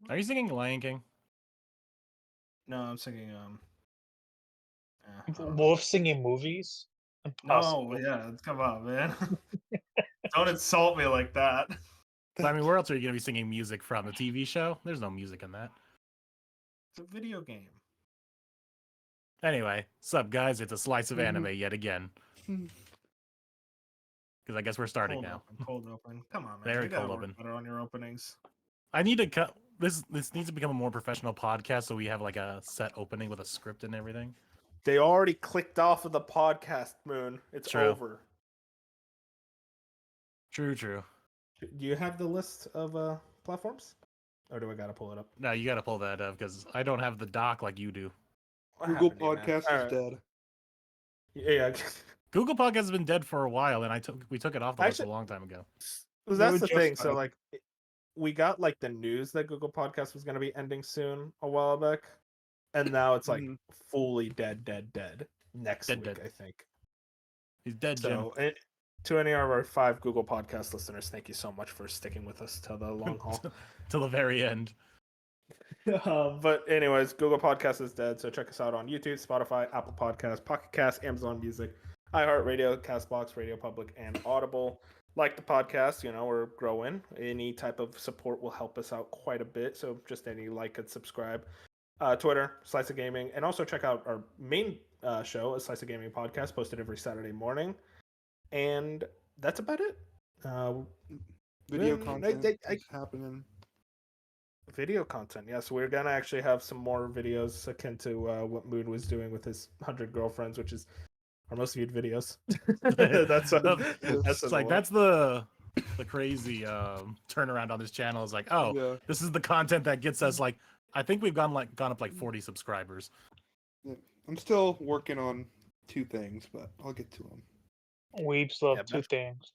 Are you singing Lion King? No, I'm singing I don't know. Wolf singing movies? No, Impossible. yeah, come on, man. Don't insult me like that. I mean, where else are you going to be singing music from? The TV show? There's no music in that. It's a video game. Anyway, sup, guys? It's a slice of anime yet again. Because I guess we're starting now. Cold open. Come on, man. Very You gotta cold work open. better on your openings. I need to cut this. This needs to become a more professional podcast, so we have like a set opening with a script and everything. They already clicked off of the podcast, Moon. It's True. over. True. Do you have the list of platforms? Or do I gotta pull it up? No, you got to pull that up because I don't have the doc like you do. What Google happened to you, man? Podcast is Alright. dead. Yeah. Google Podcast has been dead for a while, and we took it off the list a Actually- long time ago. Well, that's No, the just thing. So that. like, we got like the news that Google Podcast was gonna be ending soon a while back, and now it's like fully dead next Dead, week, dead. I think. He's dead, Jim. So, to any of our 5 Google Podcast listeners, thank you so much for sticking with us till the long haul. Till the very end. But anyways, Google Podcast is dead, so check us out on YouTube, Spotify, Apple Podcasts, Pocket Cast, Amazon Music, iHeartRadio, Castbox, Radio Public, and Audible. Like the podcast, we're growing. Any type of support will help us out quite a bit, so just any like and subscribe. Twitter, Slice of Gaming, and also check out our main show, a Slice of Gaming podcast, posted every Saturday morning. And that's about it. Video Then content I- is happening. Video content, yes. We're gonna actually have some more videos akin to what Moon was doing with his 100 girlfriends, which is our most viewed videos. that's the crazy turnaround on this channel. Is like, oh, Yeah. this is the content that gets us like. I think we've gone up like 40 subscribers. I'm still working on 2 things, but I'll get to them. Weebs love Yeah, 2 things.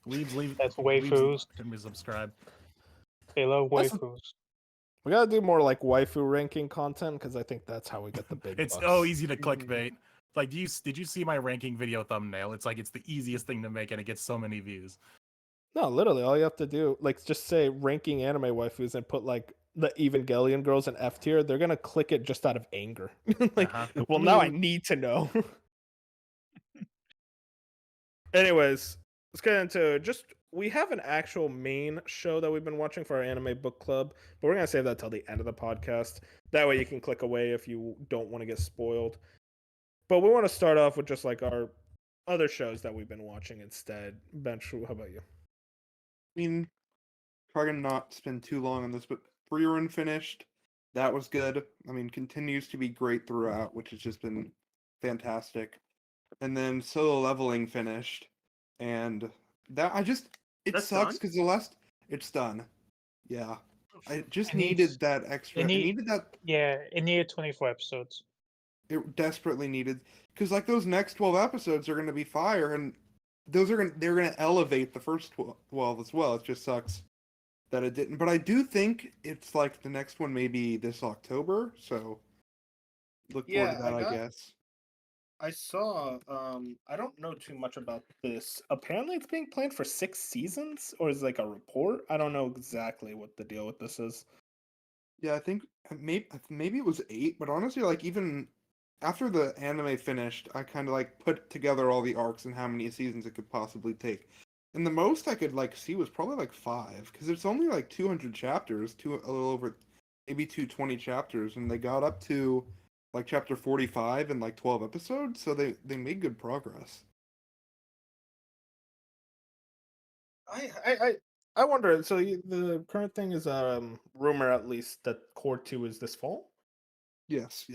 Leave. That's waifus. Can we subscribe? They love That's- waifus. We gotta do more like waifu ranking content because I think that's how we get the big. It's bucks. so easy to clickbait. Like, did you see my ranking video thumbnail? It's like it's the easiest thing to make, and it gets so many views. No, literally, all you have to do, like, just say ranking anime waifus and put like the Evangelion girls in F tier. They're gonna click it just out of anger. Like, Uh-huh. well, now I need to know. Anyways, let's get into just. We have an actual main show that we've been watching for our anime book club, but we're gonna save that till the end of the podcast. That way, you can click away if you don't want to get spoiled. But we want to start off with just like our other shows that we've been watching instead. Bench, how about you? I mean, try to not spend too long on this, but Free Run finished. That was good. I mean, continues to be great throughout, which has just been fantastic. And then Solo Leveling finished, and that it That's sucks done? because it's done. Yeah, I just It needs- needed that extra. it I need- needed that. Yeah, it needed 24 episodes. It desperately needed because like those next 12 episodes are going to be fire, and they're going to elevate the first 12 as well. It just sucks that it didn't, but I do think it's like the next one may be this October, so look forward to that, I guess. I saw. I don't know too much about this. Apparently, it's being planned for 6 seasons, or is it like a report? I don't know exactly what the deal with this is. Yeah, I think maybe it was 8, but honestly, like even after the anime finished, I kind of like put together all the arcs and how many seasons it could possibly take. And the most I could like see was probably like 5, because it's only like 200 chapters, a little over, maybe 220 chapters, and they got up to like chapter 45 in like 12 episodes, so they made good progress. I wonder. So the current thing is rumor at least that Core 2 is this fall. Yes.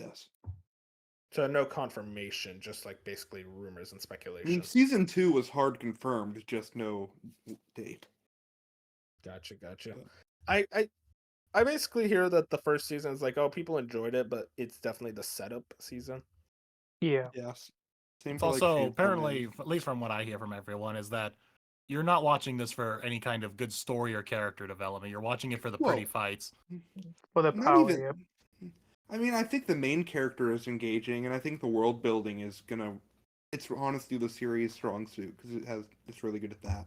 So no confirmation, just like basically rumors and I speculation. mean, season 2 was hard confirmed, just no date. Gotcha. I basically hear that the first season is like, oh, people enjoyed it, but it's definitely the setup season. Yeah. Yes. Same It's for, like, also Chainsaw apparently, Man. at least from what I hear from everyone, is that you're not watching this for any kind of good story or character development. You're watching it for the pretty Well, fights. For the Not power, even. yeah. I mean, I think the main character is engaging, and I think the world building is gonna. It's honestly the series' strong suit because it's really good at that.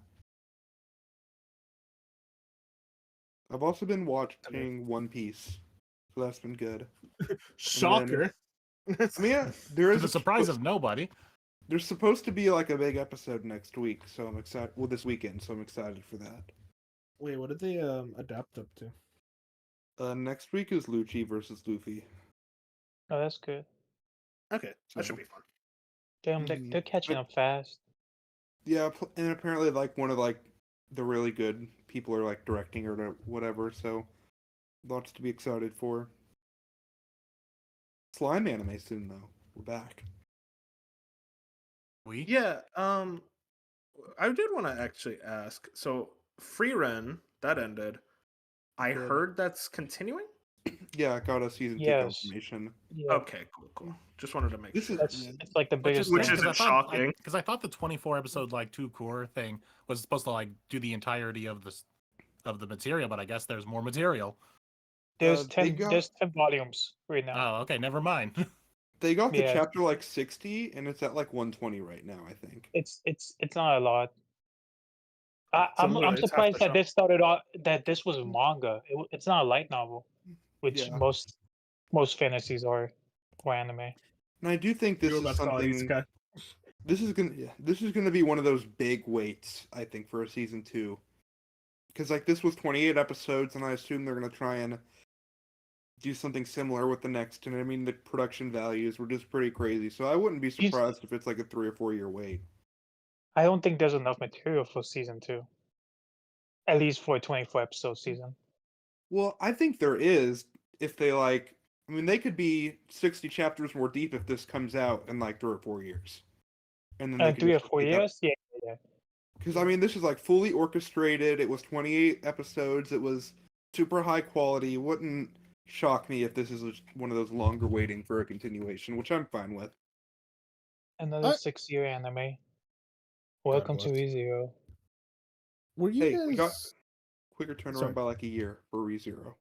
I've also been watching One Piece, so that's been good. Shocker. I mean, yeah, there To is the surprise of nobody. there's supposed to be like a big episode next week, so I'm excited. Well, this weekend, so I'm excited for that. Wait, what did they adapt up to? Next week is Lucci versus Luffy. Oh, that's good. Okay, that So- should be fun. Damn, they're catching up fast. Yeah, and apparently like one of like the really good people are like directing or whatever, so lots to be excited for. Slime anime soon though. We're back. We? Yeah, I did want to actually ask. So, Free Ren that ended. I Did. heard that's continuing. Yeah, I got a season 2 Yes. confirmation. Yeah, Okay, cool. Just wanted to make This sure. is that's yeah. it's like the Which is biggest Which thing. isn't because shocking. Because I thought the 24 episode like 2 core thing was supposed to like do the entirety of the material, but I guess there's more material. There's they 10 got- there's 10 volumes right now. Oh, okay, never mind. They got to Yeah. chapter like 60 and it's at like 120 right now, I think. It's not a lot. I'm literally, it's half surprised the that show. this started off that this was manga. It's not a light novel, which Yeah. most fantasies are or anime. And I do think this You were is about to call it something Isekai. this is gonna be one of those big weights, I think, for a season 2. Because like this was 28 episodes, and I assume they're gonna try and do something similar with the next. And I mean, the production values were just pretty crazy, so I wouldn't be surprised if it's like a 3 or 4 year wait. I don't think there's enough material for season 2. At least for a 24 episode season. Well, I think there is if they like. I mean, they could be 60 chapters more deep if this comes out in like 3 or 4 years, and then they could 3 or just 4 pick up- years? Yeah. Because I mean, this is like fully orchestrated. It was 28 episodes. It was super high quality. It wouldn't shock me if this is one of those longer waiting for a continuation, which I'm fine with. Another 6-year anime. Welcome to bless. ReZero. Were you Hey, guys we got quicker turnaround Sorry. by like a year for ReZero.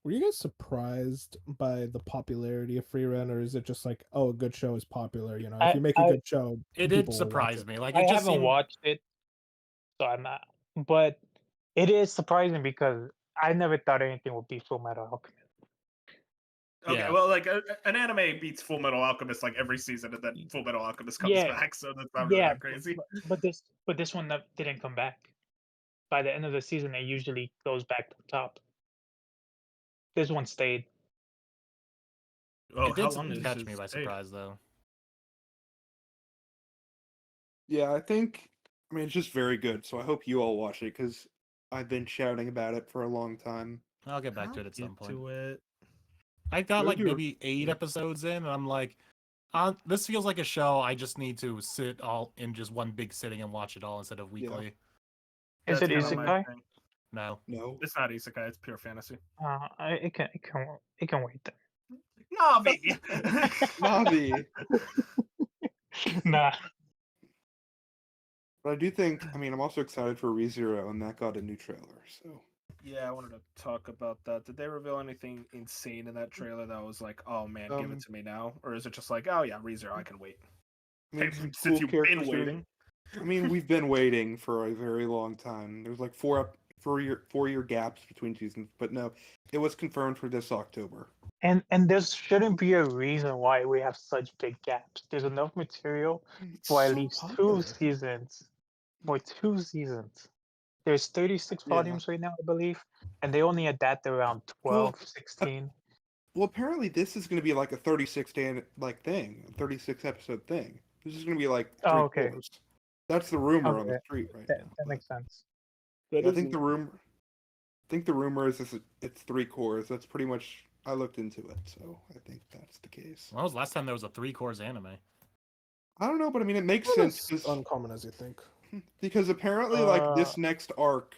were you guys surprised by the popularity of Free Run, or is it just like, oh, a good show is popular? You know, if you make a good show, It people did will watch surprise it. me. Like I it just haven't seemed, watched it, so I'm not. But it is surprising because I never thought anything would be Full Metal Alchemist. Okay, Yeah. well, like an anime beats Full Metal Alchemist like every season, and then Full Metal Alchemist comes Yeah, back, so that's not really that crazy. But this one didn't come back. By the end of the season, it usually goes back to the top. This one stayed. Oh, it how did long is catch his me by stay? surprise though. Yeah, I mean, it's just very good. So I hope you all watch it because I've been shouting about it for a long time. I'll get back to it I'll at some get point. to it. I got Go like do it. maybe 8 Yeah. episodes in, and I'm like, this feels like a show I just need to sit all in just one big sitting and watch it all instead of weekly. Is That's it kinda my isekai? thing. No. No. It's not isekai. It's pure fantasy. It can wait then. Navi. Navi. Nah. But I do think, I mean, I'm also excited for ReZero, and that got a new trailer. So Yeah, I wanted to talk about that. Did they reveal anything insane in that trailer that was like, oh man, give it to me now? Or is it just like, oh yeah, ReZero, I can wait? I mean, Hey, some since cool you've characters been are- waiting. I mean, we've been waiting for a very long time. There's like 4-year gaps between seasons, but no, it was confirmed for this October. And there shouldn't be a reason why we have such big gaps. There's enough material It's for at so least popular. 2 seasons. For 2 seasons. There's 36 Yeah. volumes right now, I believe, and they only adapt around 12, Well, 16. Well, apparently this is going to be like a 36 day like thing, a 36 episode thing. This is going to be like 3 Oh, okay. cours. That's the rumor on the Okay. street right That now. that but- makes sense. Yeah, I think the rumor is it's 3 cores. That's pretty much. I looked into it, so I think that's the case. When was the last time there was a 3 cores anime? I don't know, but I mean, it makes Not sense as uncommon as you think. because apparently, like this next arc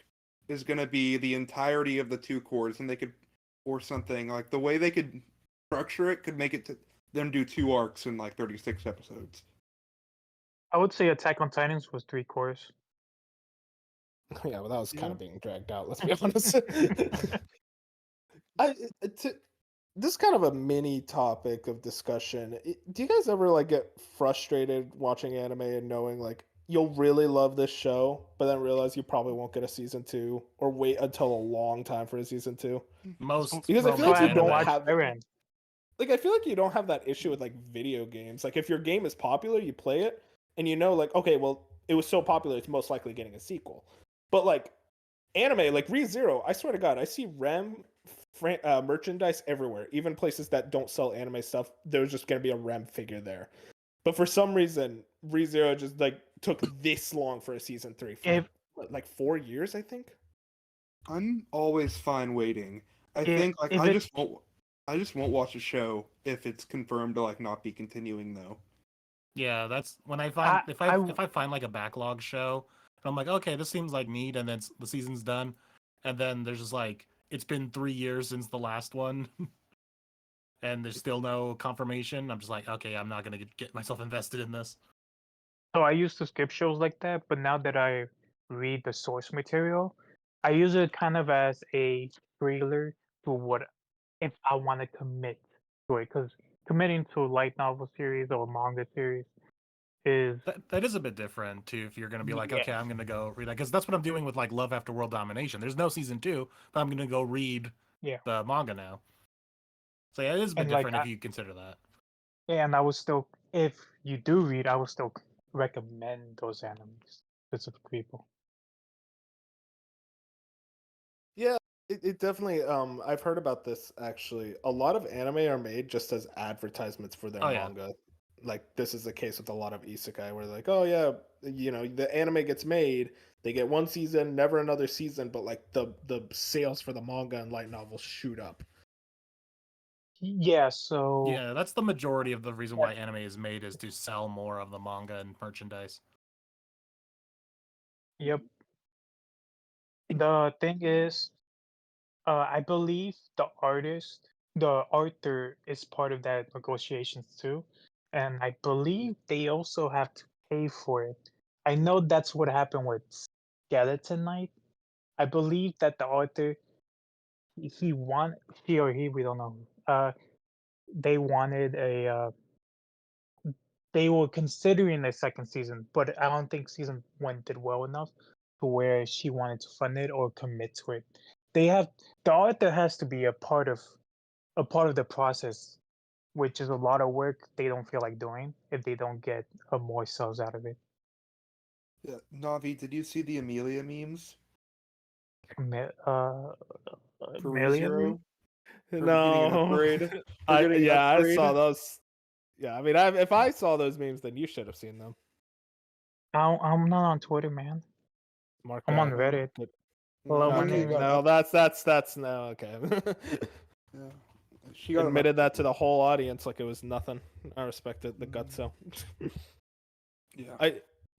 is going to be the entirety of the 2 cores, and they could, or something like the way they could structure it could make it to them do 2 arcs in like 36 episodes. I would say Attack on Titans was 3 cores. Yeah, well, that was kind Yeah. of being dragged out. Let's be honest. This is kind of a mini topic of discussion. Do you guys ever like get frustrated watching anime and knowing like you'll really love this show, but then realize you probably won't get a season 2 or wait until a long time for a season 2. Most Because I feel romance like you don't anime. have Eren. like I feel like you don't have that issue with like video games. Like if your game is popular, you play it and you know like okay, well, it was so popular it's most likely getting a sequel. But like anime like ReZero, I swear to god, I see merchandise everywhere, even places that don't sell anime stuff. There's just going to be a Rem figure there. But for some reason, ReZero just like took this long for a season 3 for If like 4 years, I think. I'm always fine waiting. I if, think like if I it just won't watch a show if it's confirmed to like not be continuing though. Yeah, that's when I find I if I find like a backlog show, and I'm like, okay, this seems like neat, and then the season's done, and then there's just like it's been 3 years since the last one, and there's still no confirmation. I'm just like, okay, I'm not gonna get myself invested in this. so I used to skip shows like that, but now that I read the source material, I use it kind of as a trailer to what if I want to commit to it. Because committing to a light novel series or manga series is That is a bit different too. If you're gonna be like, yeah, okay, I'm gonna go read that because that's what I'm doing with like Love After World Domination. There's no season 2, but I'm gonna go read yeah, the manga now. So yeah, it is a bit and like different if you consider that. and I would still, if you do read, I would still recommend those animes to specific people. Yeah, it definitely I've heard about this actually. A lot of anime are made just as advertisements for their Oh, yeah. manga. Like this is the case with a lot of isekai where they're like, "Oh yeah, the anime gets made, they get one season, never another season, but like the sales for the manga and light novels shoot up." Yeah, so Yeah, that's the majority of the reason why anime is made is to sell more of the manga and merchandise. yep. The thing is, I believe the author is part of that negotiations too, and I believe they also have to pay for it. I know that's what happened with Skeleton Knight. I believe that the author he want he or he we don't know. They wanted they were considering a second season, but I don't think season one did well enough to where she wanted to fund it or commit to it. They have the author has to be a part of the process, which is a lot of work they don't feel like doing if they don't get more sales out of it. Yeah, Navi, did you see the Amelia memes Mi- for Million? ReZero? Her getting an No. upgrade. Her getting an I upgrade. saw those. Yeah, I mean, if I saw those memes, then you should have seen them. I'm not on Twitter, man. Mark, I'm on Reddit. good. Hello, my Okay, name is no, that's no okay. Yeah. She got an Admitted that to the whole audience like it was nothing. I respect it, the guts. So, yeah.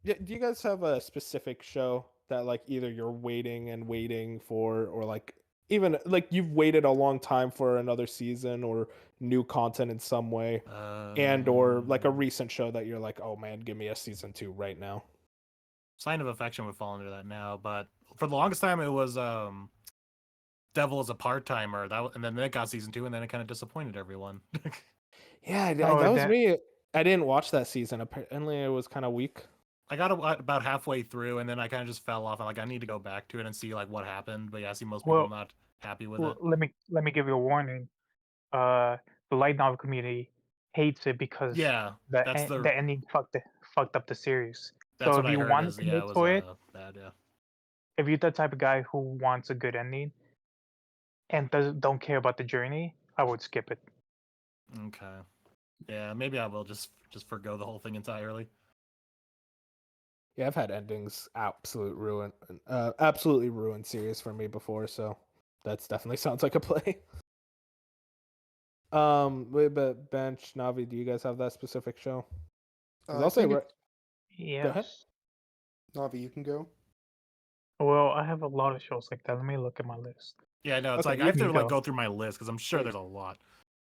do you guys have a specific show that like either you're waiting and waiting for, or like even like you've waited a long time for another season or new content in some way, and or like a recent show that you're like, oh man, give me a season 2 right now. Sign of Affection would fall under that now, but for the longest time it was Devil is a part-timer. And then it got season 2, and then it kind of disappointed everyone. Yeah, Oh, that was that me. I didn't watch that season. Apparently, it was kind of weak. I got about halfway through, and then I kind of just fell off. I need to go back to it and see like what happened. But yeah, I see most people well, not happy with well, it. let me give you a warning. The light novel community hates it because Yeah, that's the ending fucked up the series. that's So what if I you heard. want to Is yeah, commit it was to it, bad. Yeah. if you're the type of guy who wants a good ending and don't care about the journey, I would skip it. Okay. Yeah, maybe I will just forgo the whole thing entirely. Yeah, I've had endings absolutely ruined series for me before, so that's definitely sounds like a play. But Bench, Navi, do you guys have that specific show? 'Cause I'll say think Go ahead. Yes. Navi, you can go. Well, I have a lot of shows like that. Let me look at my list. Yeah, no, it's Okay, like I you have to can like go. go through my list because I'm sure there's a lot.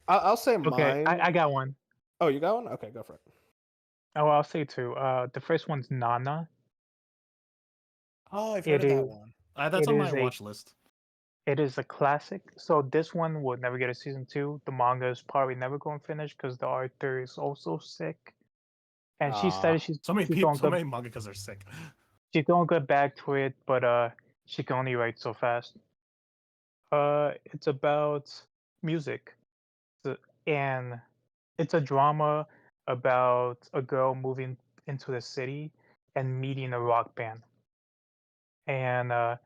I'll say Okay, mine. I got one. Oh, you got one? Okay, go for it. Oh, I'll say two. The first one's Nana. Oh, I've heard It of that is one. That's it on is my a watch list. it is a classic. So this one will never get a season two. The manga is probably never going to finish because the author is also sick. and she said So many she's people, gonna so go many mangakas are sick. she's gonna get back to it, but she can only write so fast. It's about music, So- and it's a drama about a girl moving into the city and meeting a rock band, and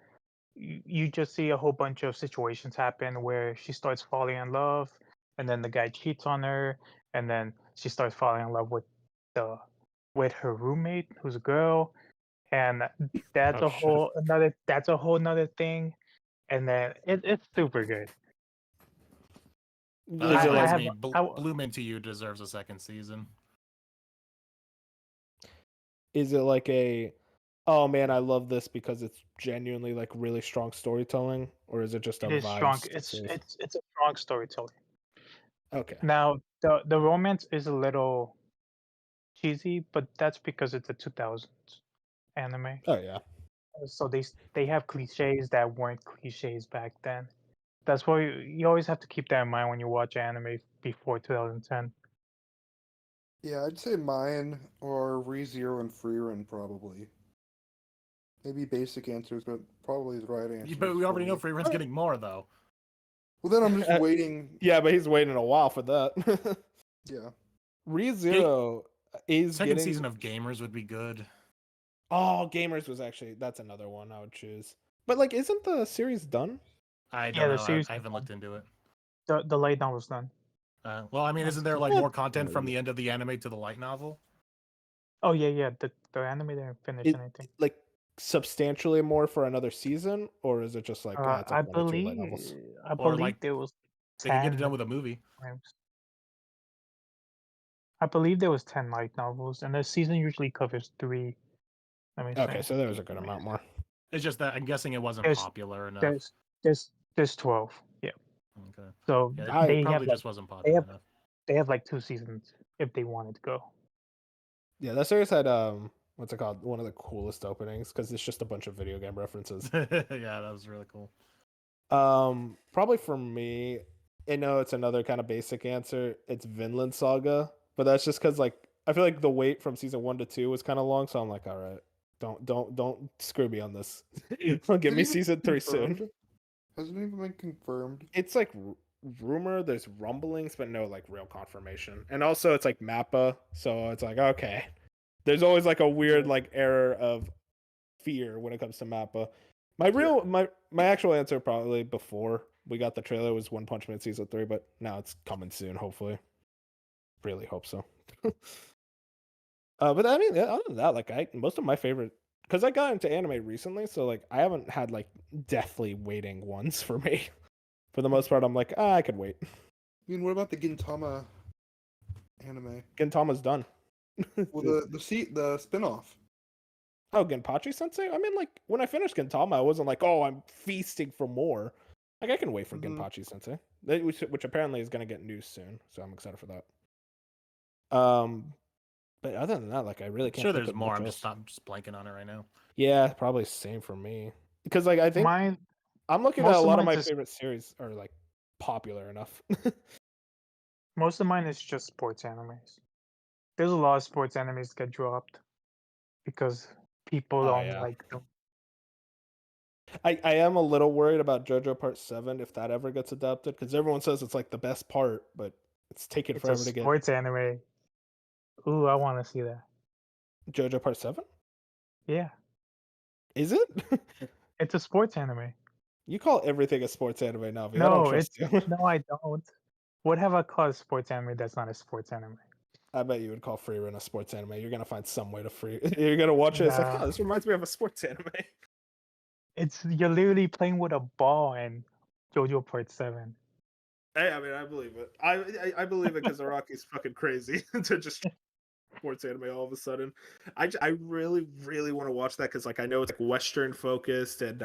you just see a whole bunch of situations happen where she starts falling in love, and then the guy cheats on her, and then she starts falling in love the with her roommate who's a girl, and Oh shit. that's a whole nother thing, and then it's super good. That Is it I like have Bloom Into You deserves a second season. Is it like a, oh man, I love this because it's genuinely like really strong storytelling, or is it just a it is strong. vibes series? It's a strong storytelling. Okay. Now the romance is a little cheesy, but that's because it's a 2000s anime. Oh yeah. So they have cliches that weren't cliches back then. That's why you always have to keep that in mind when you watch anime before 2010. Yeah, I'd say mine or ReZero and Freerun probably. Maybe basic answers, but probably the right answer. But we already know Freerun's getting more though. Well, then I'm just waiting. Yeah, but he's waiting a while for that. Yeah. ReZero is Second getting. season of Gamers would be good. Oh, Gamers was actually, that's another one I would choose. But like, isn't the series done? I Yeah, don't the know. series I haven't looked into it. the light novel's done. Well, I mean, isn't there like Yeah. more content from the end of the anime to the light novel? Oh yeah. The anime didn't finish It, anything. like substantially more for another season, or is it just like it's like I one or two light novels? Or believe like there was they could get it 10 done with a movie. times. I believe there was 10 light novels, and the season usually covers 3. Let me Okay, see. so there's a good amount more. It's just that I'm guessing it wasn't There's popular enough. there's 12. Yeah. Okay. So Yeah, I it probably like just wasn't they popular have enough. they have like 2 seasons if they wanted to go. Yeah, that series had what's it called? One of the coolest openings because it's just a bunch of video game references. Yeah, that was really cool. Probably for me, I know it's another kind of basic answer. It's Vinland Saga, but that's just because like I feel like the wait from season 1 to 2 was kind of long, so I'm like, all right, don't screw me on this. Give me season 3 soon. Hasn't even been confirmed. It's like rumor, there's rumblings, but no like real confirmation. And also it's like Mappa, so it's like okay. There's always like a weird like error of fear when it comes to Mappa. My actual answer probably before we got the trailer was One Punch Man season 3, but now it's coming soon, hopefully. Really hope so. But I mean, other than that, like most of my favorite, because I got into anime recently, so like I haven't had like deathly waiting ones for me. For the most part, I'm like, I could wait. I mean, what about the Gintama anime? Gintama's done. Well, the spin-off. Oh, Genpachi Sensei? I mean, like, when I finished Gintama, I wasn't like, oh, I'm feasting for more. Like, I can wait for Genpachi Sensei, which apparently is going to get news soon, so I'm excited for that. But other than that, like, I really can't Sure, think there's of more. much I'm else. just blanking on it right now. Yeah, probably same for me. Because, like, I think Mine I'm looking at most a of lot of mine my is favorite series are, like, popular enough. most of mine is just sports animes. There's a lot of sports animes that get dropped because people Oh, don't yeah. like them. I am a little worried about JoJo Part 7 if that ever gets adapted, because everyone says it's, like, the best part, but it's taking It's a forever to get sports anime. Ooh, I want to see that. JoJo Part 7? Yeah, Is it? it's a sports anime. You call everything a sports anime, Navi. I don't No, trust it's you. no, I don't. What have I called a sports anime that's not a sports anime? I bet you would call Freerun a sports anime. You're gonna find some way to free. You're gonna watch it. It's like, oh, Nah, this reminds me of a sports anime. it's you're literally playing with a ball in JoJo Part 7. Hey, I mean, I believe it. I believe it because Araki's fucking crazy to just sports anime all of a sudden. I really want to watch that because like I know it's like Western focused and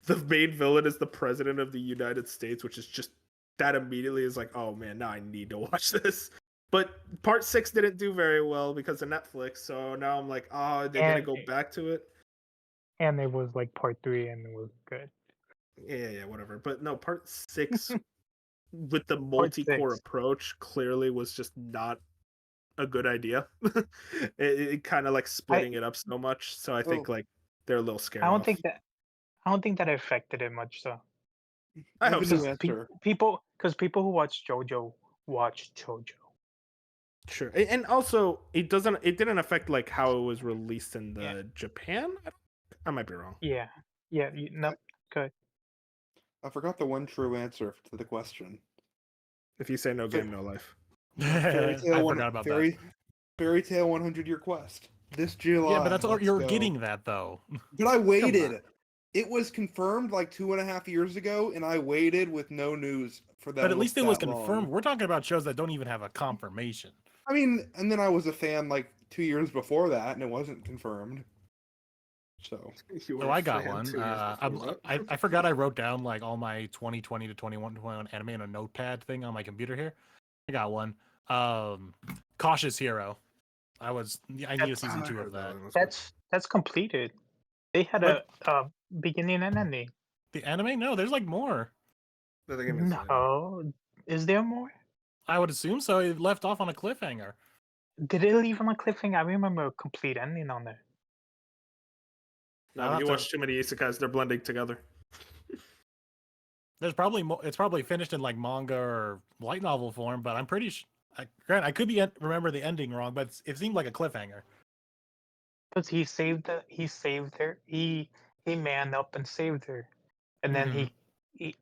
the main villain is the president of the United States, which is just that immediately is like, oh man, now I need to watch this. But part 6 didn't do very well because of Netflix, so now I'm like, oh, they're gonna And go back to it. and it was like Part 3 and it was good. Yeah, whatever. But no, part 6 with the Part multi-core 6. approach clearly was just not a good idea. it kind of like splitting it up so much. So I think Oh, like they're a little scared I don't off. think that I don't think that affected it much though. I I have hope a so. new answer. People who watch JoJo watch JoJo. Sure. And also it didn't affect like how it was released in Yeah. the Japan. I might be wrong. Yeah. Yeah. No. Good. I forgot the one true answer to the question. If you say no Fa- game, no life. Fairy I Tale forgot about that. Fairy Tale 100-year quest. This July. Yeah, but that's all let's you're go. getting that though. But I on. waited. It was confirmed like 2.5 years ago, and I waited with no news for them. But at least it was that confirmed. long. We're talking about shows that don't even have a confirmation. I mean, and then I was a fan like 2 years before that, and it wasn't confirmed. So You were So a I got fan one. 2 years before that. I forgot I wrote down like all my 2020 to 21 anime in a notepad thing on my computer here. I got one. Cautious Hero. I need a That's- season I 2 heard of that. one was good. That's completed. They had But- a beginning and ending. The anime? No, there's like more. No, the game is No. Is there more? I would assume so. It left off on a cliffhanger. Did it leave on a cliffhanger? I remember a complete ending on there. No, I'll but have you to- watch too many isekais. They're blending together. There's probably it's probably finished in like manga or light novel form, but I'm pretty Grant, I could be remember the ending wrong, but it seemed like a cliffhanger. Because he saved her. He manned up and saved her, and then Mhm. he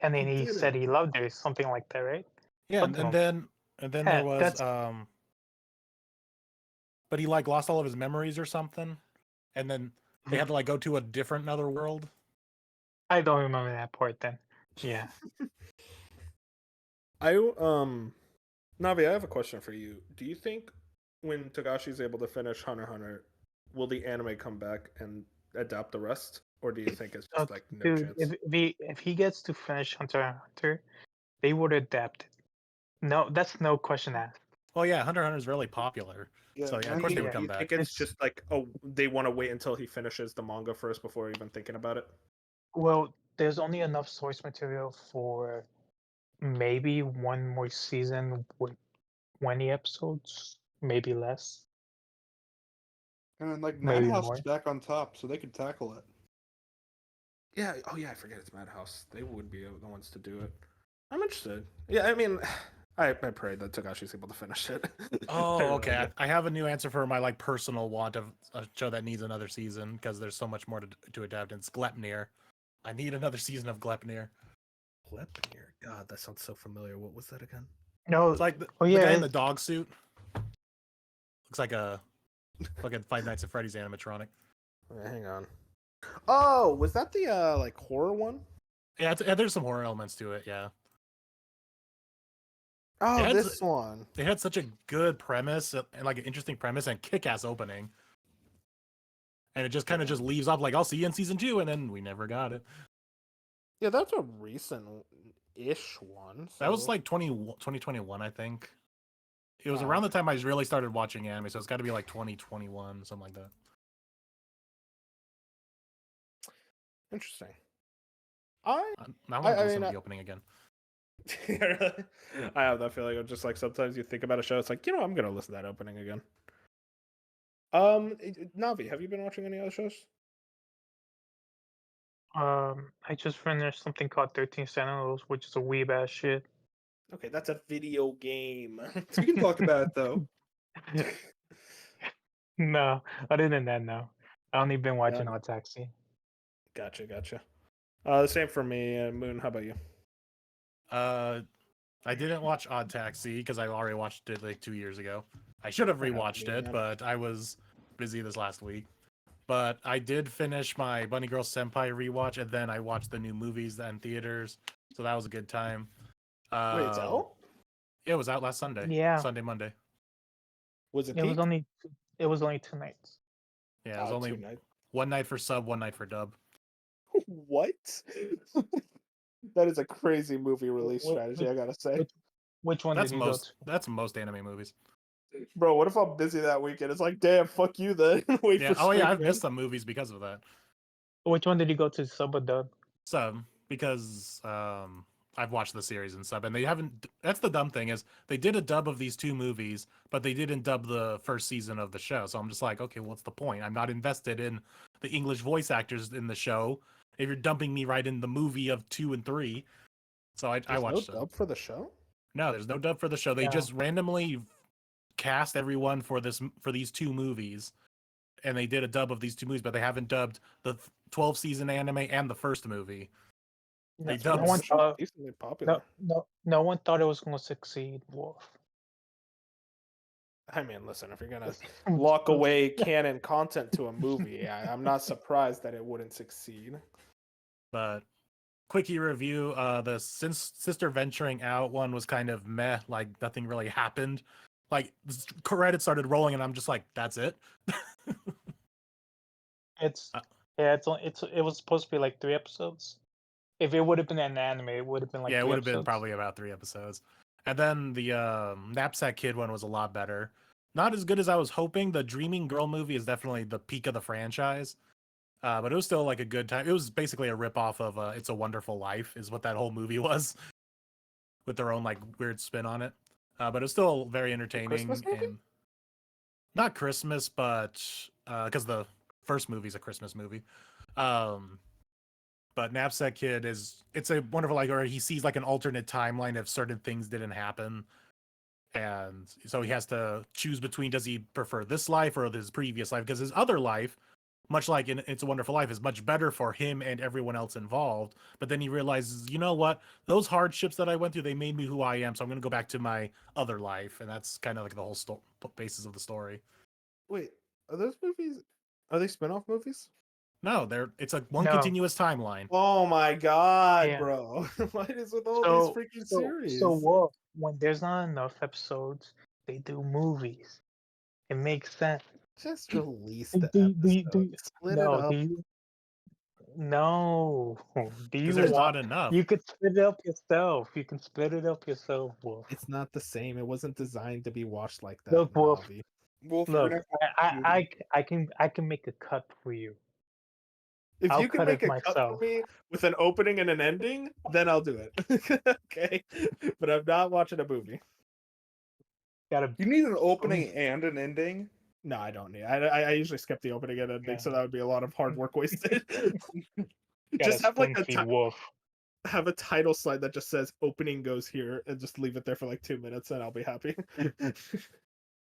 did said it. he loved her, something like that, right? Yeah, Something and like- then Yeah, there was that's- but he like lost all of his memories or something, and then they had to like go to a different another world. I don't remember that part then. Yeah. Navi, I have a question for you. Do you think when Togashi's able to finish Hunter x Hunter, will the anime come back and adapt the rest, or do you think it's just like no Dude, chance? if he gets to finish Hunter x Hunter, they would adapt it. No, that's no question asked. Well, yeah, Hunter x Hunter is really popular, yeah, so yeah, I of course they mean, would Do you come think back. it's It's- just like they want to wait until he finishes the manga first before even thinking about it? Well, there's only enough source material for maybe one more season with 20 episodes, maybe less. and like Maybe Madhouse more. is back on top, so they could tackle it. Yeah. Oh yeah, I forget it's Madhouse. They would be the ones to do it. I'm interested. Yeah, I mean, I pray that Togashi's able to finish it. I Oh, really okay. do. I have a new answer for my like personal want of a show that needs another season because there's so much more to adapt. It's Glepnir. I need another season of Glepnir. Glepnir. God, that sounds so familiar. What was that again? No, It's like the Oh, guy yeah, in the dog suit. Looks like a fucking Five Nights at Freddy's animatronic. Hang on. Oh, was that the like horror one? Yeah, there's some horror elements to it. Yeah, Oh, Yeah, this one. they had such a good premise and like an interesting premise and kick-ass opening, and it just kind of just leaves off like I'll see you in season 2, and then we never got it. Yeah, that's a recent-ish one. That was so- like 2021, I think. It was Oh, around the time I really started watching anime, so it's got to be like 2021, something like that. interesting. I Now I I want to mean, listen to I- the opening again. I have that feeling of just like sometimes you think about a show, it's like, I'm gonna listen to that opening again. Navi, have you been watching any other shows? I just finished something called 13 Sentinels, which is a weeb ass shit. Okay, that's a video game. We can talk about it though. No, other than that, no. I only been watching Yeah. Odd Taxi. Gotcha. The same for me. Moon, how about you? I didn't watch Odd Taxi because I already watched it like 2 years ago. I should have Yeah, rewatched me it, again. but I was busy this last week. But I did finish my Bunny Girl Senpai rewatch, and then I watched the new movies in theaters, so that was a good time. Wait, it's out? It was out last Sunday. Yeah. Sunday, Monday. Was it? It was peak? only 2 nights. Yeah, it was Oh, only 2 nights. one night for sub, one night for dub. What? That is a crazy movie release Wh- wh- strategy, I gotta say. Which one That's did you most. That's most anime movies. Bro, what if I'm busy that weekend? It's like, damn, fuck you then. Wait Yeah. for Oh yeah, spring I've break. missed some movies because of that. go to? Which one did you go to, sub or dub? Some because I've watched the series and stuff, and they haven't. That's the dumb thing is they did a dub of these two movies, but they didn't dub the first season of the show. So I'm just like, okay, what's the point? I'm not invested in the English voice actors in the show if you're dumping me right in the movie of 2 and 3. So I There's no watched it. dub for the show. No, there's no dub for the show. They No. just randomly cast everyone for these two movies, and they did a dub of these two movies, but they haven't dubbed the 12 season anime and the first movie. They No dubbed one thought. Decently popular. No one thought it was going to succeed, Wolf. I mean, listen, if you're gonna lock away canon content to a movie, I'm not surprised that it wouldn't succeed. But quickie review, the Sister Venturing Out one was kind of meh, like nothing really happened. Like credits started rolling, and I'm just like, that's it. It's it was supposed to be like 3 episodes. If it would have been an anime, it would have been like yeah, it 3 would have been episodes. probably about 3 episodes. And then the Knapsack Kid one was a lot better. Not as good as I was hoping. The Dreaming Girl movie is definitely the peak of the franchise. But it was still like a good time. It was basically a ripoff of It's a Wonderful Life, is what that whole movie was, with their own like weird spin on it. But it was still very entertaining. Christmas movie? And not Christmas, but because the first movie's a Christmas movie. But Knapsack Kid it's a wonderful like, or he sees like an alternate timeline if certain things didn't happen. And so he has to choose between, does he prefer this life or his previous life? Because his other life, much like in It's a Wonderful Life, is much better for him and everyone else involved. But then he realizes, you know what? Those hardships that I went through, they made me who I am. So I'm going to go back to my other life. And that's kind of like the whole basis of the story. Wait, are those movies? Are they spin-off movies? No, it's a one No. continuous timeline. Oh my god, Yeah. bro! What is with all So, these freaking so, series? so Wolf, when there's not enough episodes, they do movies. It makes sense. Just release Do- the do- do- episode. do- Split no, it up. do you? No. Do Because you there's want? not enough. You could split it up yourself. You can split it up yourself, Wolf. It's not the same. It wasn't designed to be watched like that. Look, Wolf. Navi. Wolf, you're Look, gonna have to I can make a cut for you. If I'll you can cut make it a cut myself. for me with an opening and an ending, then I'll do it. Okay, but I'm not watching a movie. Gotta. You need an opening and an ending. No, I don't need. I usually skip the opening and ending, so that would be a lot of hard work wasted. Just have like Wolf. have a title slide that just says "opening goes here" and just leave it there for like 2 minutes, and I'll be happy.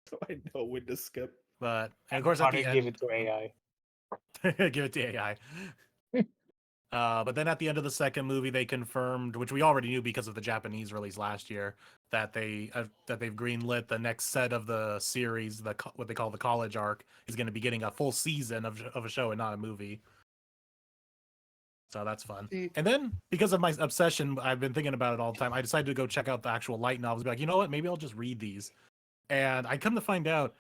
So I know when to skip. But and of course at the Give end, it to AI. give it to AI. But then at the end of the second movie, they confirmed, which we already knew because of the Japanese release last year, that they've greenlit the next set of the series, what they call the college arc, is going to be getting a full season of a show and not a movie. So that's fun. And then because of my obsession, I've been thinking about it all the time. I decided to go check out the actual light novels. Be like, you know what? Maybe I'll just read these. And I come to find out,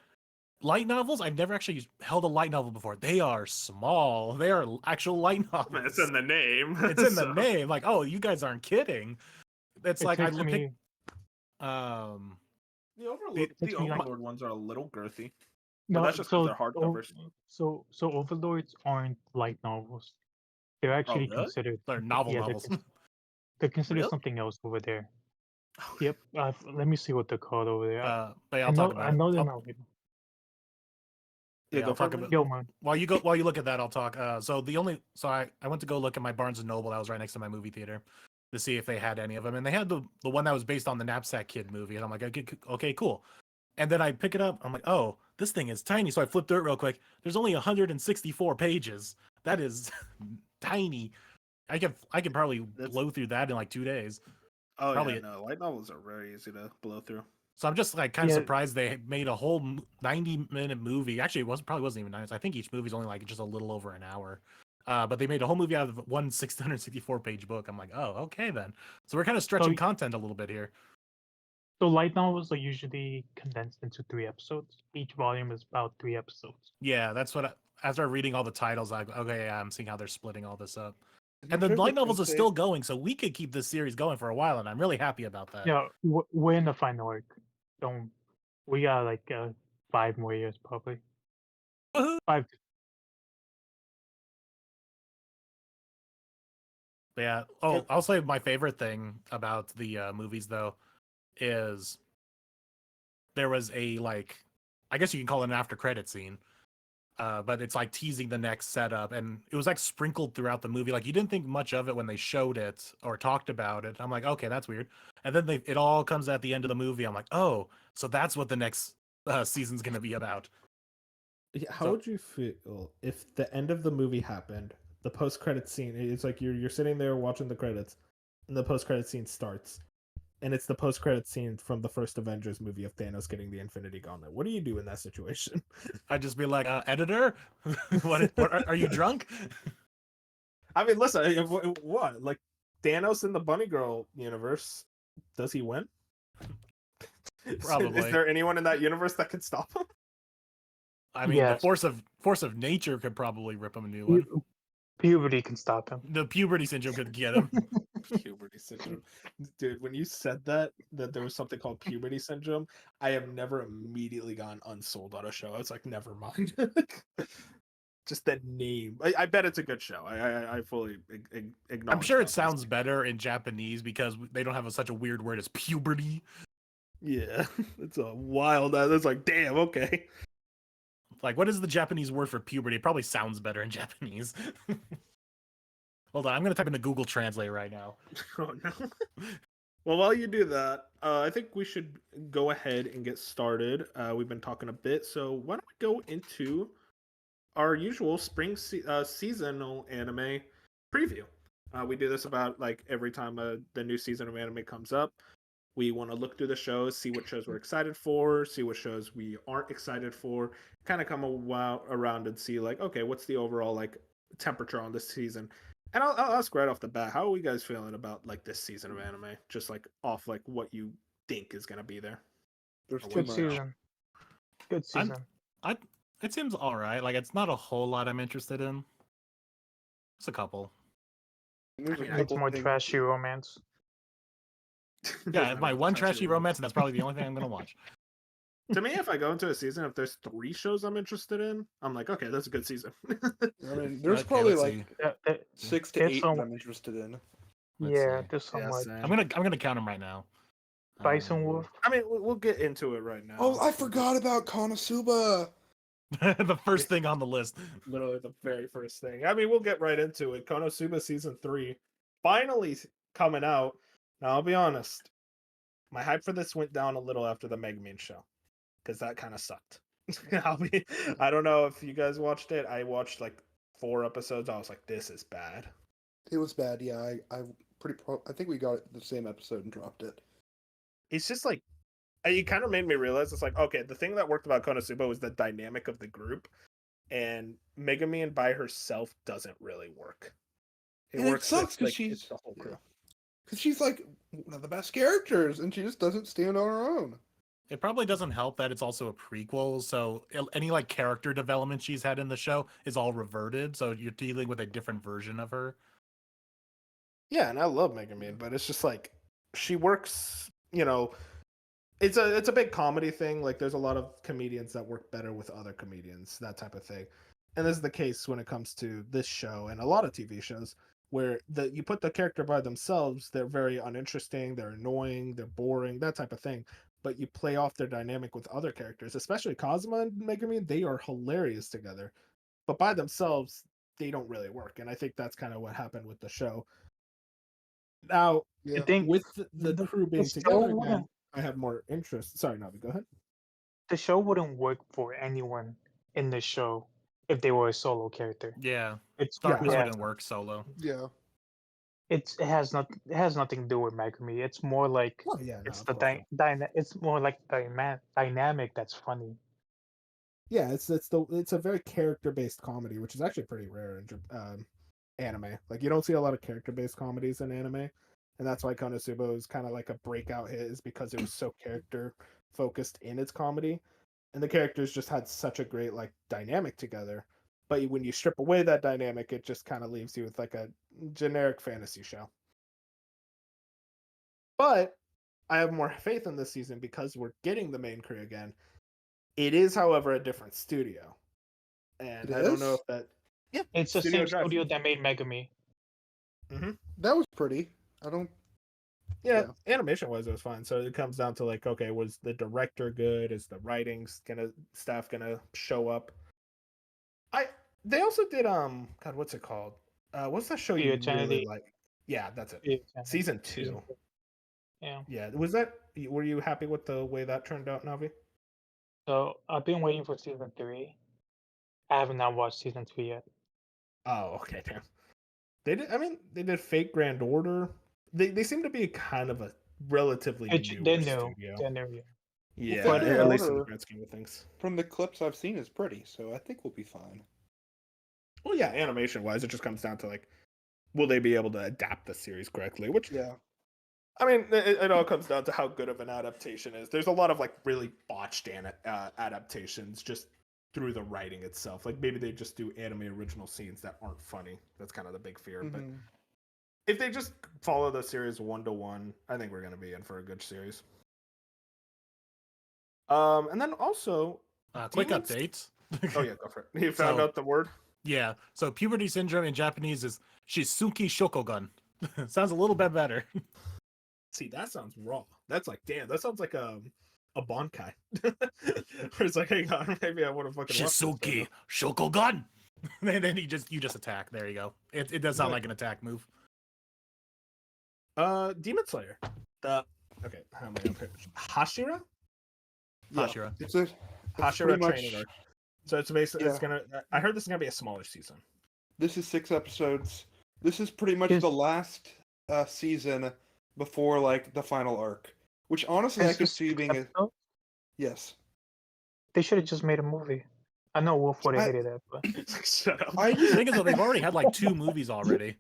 light novels, I've never actually held a light novel before. They are small. They are actual light novels. It's in the name. It's in the name. Like, oh, you guys aren't kidding. It's like I takes look me- at The Overlord ones are a little girthy. No, that's just 'cause they're hardcovers. So Overlords aren't light novels. They're actually really? considered. they're novel yeah, novels. They're considered Really? something else over there. Yep. Let me see what they're called over there. But yeah, I I'll know. talk about I know it. they're I'll- not. yeah, go I'll for talk it, about Yo, man. while you look at that, I'll talk. So I went to go look at my Barnes and Noble that was right next to my movie theater to see if they had any of them, and they had the one that was based on the Knapsack Kid movie, and I'm like, okay, cool. And then I pick it up, I'm like, oh, this thing is tiny. So I flipped through it real quick. There's only 164 pages. That is tiny. I can probably blow through that in like 2 days. Oh Probably- yeah, no, light novels are very easy to blow through. So I'm just like kind of Yeah. surprised they made a whole 90-minute movie. Actually, probably wasn't even 90. I think each movie's only like just a little over an hour. But they made a whole movie out of one 664-page book. I'm like, oh, okay then. So we're kind of stretching content a little bit here. So light novels are usually condensed into 3 episodes. Each volume is about 3 episodes. Yeah, that's what. After reading all the titles, like, okay, yeah, I'm seeing how they're splitting all this up. My And the favorite light novels are thing- still going, so we could keep this series going for a while, and I'm really happy about that. Yeah, we're in the final arc. Don't. We got like 5 more years probably. Woohoo! 5. Yeah. Oh, I'll say my favorite thing about the movies though is there was a like, I guess you can call it an after credit scene. But it's like teasing the next setup, and it was like sprinkled throughout the movie. Like you didn't think much of it when they showed it or talked about it. I'm like, okay, that's weird. And then it all comes at the end of the movie. I'm like, oh, so that's what the next season's gonna be about. How So- would you feel if the end of the movie happened, the post credit scene? It's like you're sitting there watching the credits, and the post credit scene starts, and it's the post credit scene from the first Avengers movie of Thanos getting the Infinity Gauntlet. What do you do in that situation? I'd just be like, editor, what are you drunk? I mean, listen, what like Thanos in the Bunny Girl universe? Does he win? Probably. Is there anyone in that universe that can stop him? I mean, Yes. the force of nature could probably rip him a new one. Puberty can stop him. The puberty syndrome could get him. Puberty syndrome, dude. When you said that there was something called puberty syndrome, I have never immediately gone unsold on a show. I was like, never mind. Just that name. I bet it's a good show. I fully acknowledge. I'm sure it that. sounds better in Japanese because they don't have such a weird word as puberty. Yeah, it's a wild. It's like, damn. Okay. Like, what is the Japanese word for puberty? It probably sounds better in Japanese. Hold on, I'm gonna type into Google Translate right now. Oh no. Well, while you do that, I think we should go ahead and get started. We've been talking a bit, so why don't we go into our usual spring seasonal anime preview? We do this about like every time the new season of anime comes up. We want to look through the shows, see what shows we're excited for, see what shows we aren't excited for, kind of come around and see like, okay, what's the overall like temperature on this season? And I'll ask right off the bat, how are you guys feeling about like this season of anime? Just like off like what you think is gonna be there. There's Or too Good much. season. Good I'm- season. It seems all right. Like, it's not a whole lot I'm interested in. Just a couple. There's a mean, It's couple more things- trashy romance. Yeah, it's my one trashy romance, and that's probably the only thing I'm gonna watch. To me, if I go into a season, if there's 3 shows I'm interested in, I'm like, okay, that's a good season. I mean, there's Okay, probably let's like see. 6 to There's 8 some- that I'm interested in. Let's Yeah, see. there's some Yeah, like same. I'm gonna count them right now. Bison Wolf. I mean, we'll get into it right now. Oh, I forgot about Konosuba. The first thing on the list. Literally the very first thing. I mean, we'll get right into it. Konosuba season 3 finally coming out. Now, I'll be honest, my hype for this went down a little after the Megumin show because that kind of sucked. I don't know if you guys watched it. I watched like 4 episodes. I was like, this is bad. It was bad. Yeah, I think we got it the same episode and dropped it. It's just like it kind of made me realize it's like, okay, the thing that worked about Konosuba was the dynamic of the group, and Megumin by herself doesn't really work. And it sucks because it's she's the whole crew. because she's like one of the best characters, and she just doesn't stand on her own. It probably doesn't help that it's also a prequel, so any like character development she's had in the show is all reverted, so you're dealing with a different version of her. Yeah, and I love Megumin, but it's just like she works, you know, it's a big comedy thing. Like there's a lot of comedians that work better with other comedians, that type of thing. And this is the case when it comes to this show and a lot of TV shows where you put the character by themselves, they're very uninteresting, they're annoying, they're boring, that type of thing. But you play off their dynamic with other characters, especially Kazuma and Megumin, they are hilarious together. But by themselves, they don't really work. And I think that's kind of what happened with the show. Now, Yeah. I think with the crew being show together again, wouldn't- I have more interest. Sorry, Navi, go ahead. the show wouldn't work for anyone in the show if they were a solo character. Yeah, It's Darkness yeah, wouldn't work solo. Yeah. it has nothing to do with Megami. It's more like Oh yeah, it's it's more like dynamic that's funny. yeah. It's a very character based comedy, which is actually pretty rare in anime. Like you don't see a lot of character based comedies in anime, and that's why Konosuba is kind of like a breakout hit, is because it was so character focused in its comedy, and the characters just had such a great like dynamic together. But when you strip away that dynamic, it just kind of leaves you with like a generic fantasy show. But I have more faith in this season because we're getting the main crew again. It is, however, a different studio, and It I don't know is? if that. Yeah, It's the Studio same Drive. studio that made Megami. That was pretty. I don't. Yeah, Yeah. animation wise, it was fine. So it comes down to like, okay, was the director good? Is the staff gonna show up? They also did God, what's it called? What's that show The you really Eternity. like? Yeah, that's it. The Eternity. Season Season 2. 2. Yeah. Yeah, were you happy with the way that turned out, Navi? So I've been waiting for season 3. I have not watched season 2 yet. Oh, okay, damn. They did Fake Grand Order. They seem to be kind of a relatively They're newer new. studio. They're new. Yeah. Yeah, Fake Grand at least in the Order- grand scheme of things. From the clips I've seen, is pretty. So I think we'll be fine. Well, yeah, animation wise, it just comes down to like, will they be able to adapt the series correctly? Which, Yeah. I mean, it all comes down to how good of an adaptation is. There's a lot of like really botched adaptations just through the writing itself. Like maybe they just do anime original scenes that aren't funny. That's kind of the big fear. But Mhm. if they just follow the series 1-to-1, I think we're going to be in for a good series. And then also, Quick Demons- update. Oh yeah, go for it. You found out the word. Yeah. So puberty syndrome in Japanese is Shizuki Shokogun. Sounds a little bit better. See, that sounds raw. That's like, damn, that sounds like a Bonkai. Where it's like, hang on, maybe I want to fucking watch this Shizuki Shokogun. And then you just attack. There you go. It does sound like an attack move. Demon Slayer. Okay, how am I up here? Hashira? Yeah. Hashira. It's a Hashira pretty much- training arc. So it's basically it's Yeah. gonna. I heard this is gonna be a smaller season. This is 6 episodes. This is pretty much Yes. the last season before like the final arc, which honestly I Is could this see being a episode? yes. They should have just made a movie. I know Wolf would have I- hated it, but Shut up. I The just thing is, though, they've already had like 2 movies already.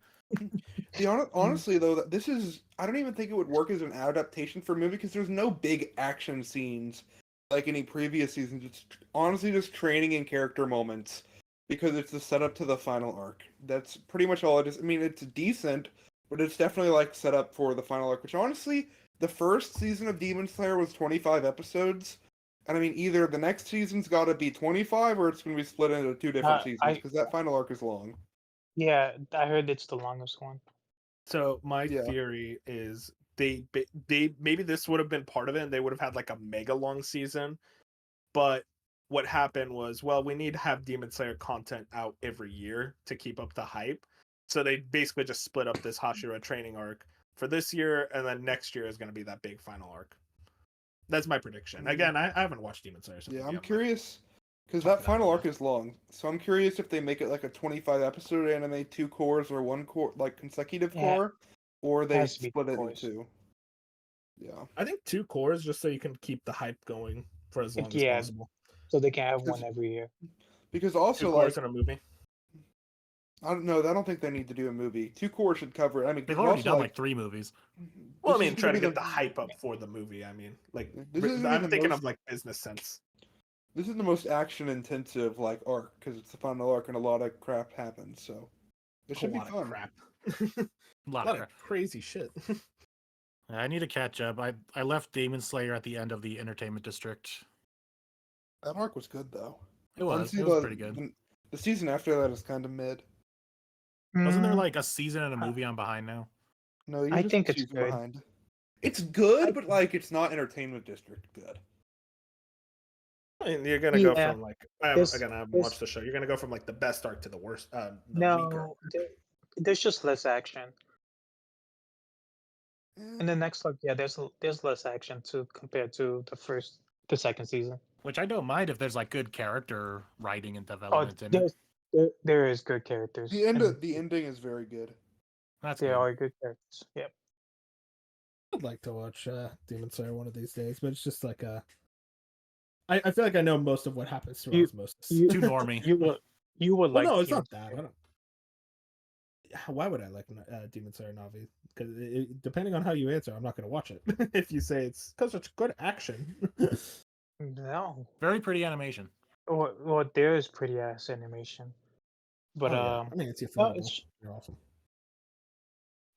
honestly though that this is I don't even think it would work as an adaptation for a movie because there's no big action scenes like any previous seasons. It's honestly just training and character moments because it's the setup to the final arc. That's pretty much all it is. I mean, it's decent, but it's definitely like set up for the final arc. Which honestly, the first season of Demon Slayer was 25 episodes. And I mean, either the next season's got to be 25 or it's going to be split into 2 different seasons I- because that final arc is long. yeah, I heard it's the longest one. So my Yeah. theory is they maybe this would have been part of it, and they would have had like a mega long season. But what happened was, well, we need to have Demon Slayer content out every year to keep up the hype. So they basically just split up this Hashira training arc for this year, and then next year is going to be that big final arc. That's my prediction. Again, I haven't watched Demon Slayer. So Yeah, maybe I'm not curious because talking that out final loud. arc is long. So I'm curious if they make it like a 25 episode anime, 2 cores or 1 core, like consecutive Yeah. core, or they Has to be split it in cores. 2. Yeah. I think 2 cores just so you can keep the hype going for as long Yeah. as possible. So they can have Because- one every year. Because 2 also cores like in a movie. I don't know, I don't think they need to do a movie. 2 cores should cover it. I mean, They've 'cause already also, done like 3 movies. Well, I this mean, is try gonna to be get the hype up for the movie. I mean, like, This is gonna I'm be the thinking most- of like business sense. This is the most action intensive like arc because it's the final arc and a lot of crap happens. So it should a be lot fun. of crap. A lot a of lot of crazy shit. I need to catch up. I left Demon Slayer at the end of the entertainment district. That arc was good though. It was. Honestly, It was pretty good. The season after that is kind of mid. Wasn't there Mm, like a season and a movie I'm behind now? No, you're I just think a it's season good. behind. It's good, but like it's not entertainment district good. I mean, you're gonna go Yeah. from like This- again, I haven't this- watched the show. You're gonna go from like the best arc to the worst. The weaker. No, there's just less action. Eh, In the next arc, yeah, there's less action compared to the second season. Which I don't mind if there's like good character writing and Oh, development in it. there is good characters. the and ending is very good. That's there good. are good characters. Yep. I'd like to watch Demon Slayer one of these days, but it's just like I feel like I know most of what happens through You- osmosis. you- Too normy. You would Well, like. no, it's Demon not that. Slayer. I don't. Why would I like Demon Slayer Navi? Because depending on how you answer, I'm not going to watch it. If you say it's because it's good action. No. Very pretty animation. Well, there is pretty ass animation, but Oh, yeah. I mean, it's no, affordable. You're awesome.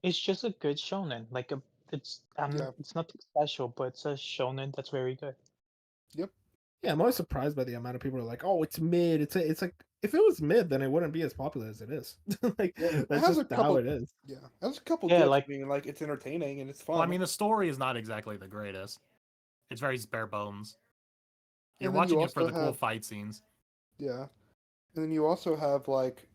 it's just a good shonen. Like it's Yeah. it's nothing special, but it's a shonen that's very good. Yeah, I'm always surprised by the amount of people who are like, "Oh, it's mid." It's like if it was mid, then it wouldn't be as popular as it is. Like It that's has just a how couple. it is. Yeah, it has a couple Yeah, dips. like I mean, like it's entertaining and it's fun. Well, I mean, the story is not exactly the greatest. It's very bare bones. You're and then you watching it for also the cool have fight scenes. yeah, and then you also have like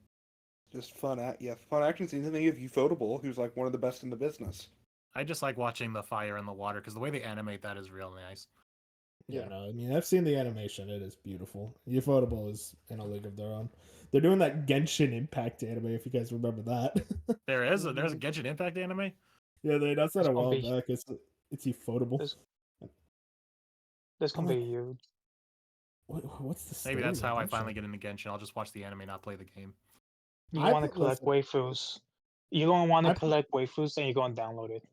just fun action scenes. And then you have Ufotable, who's like one of the best in the business. I just like watching the fire in the water because the way they animate that is real nice. Yeah, Yeah. no, I mean I've seen the animation; it is beautiful. Ufotable is in a league of their own. They're doing that Genshin Impact anime, if you guys remember that. There's a Genshin Impact anime. Yeah, that's not It's a gonna while be back. It's Ufotable. this this I'm gonna be like, huge. what's the story? Maybe that's of how I Genshin? finally get into Genshin. I'll just watch the anime, not play the game. You I want to collect listen, waifus. You're gonna want to I collect waifus, and you're gonna download it.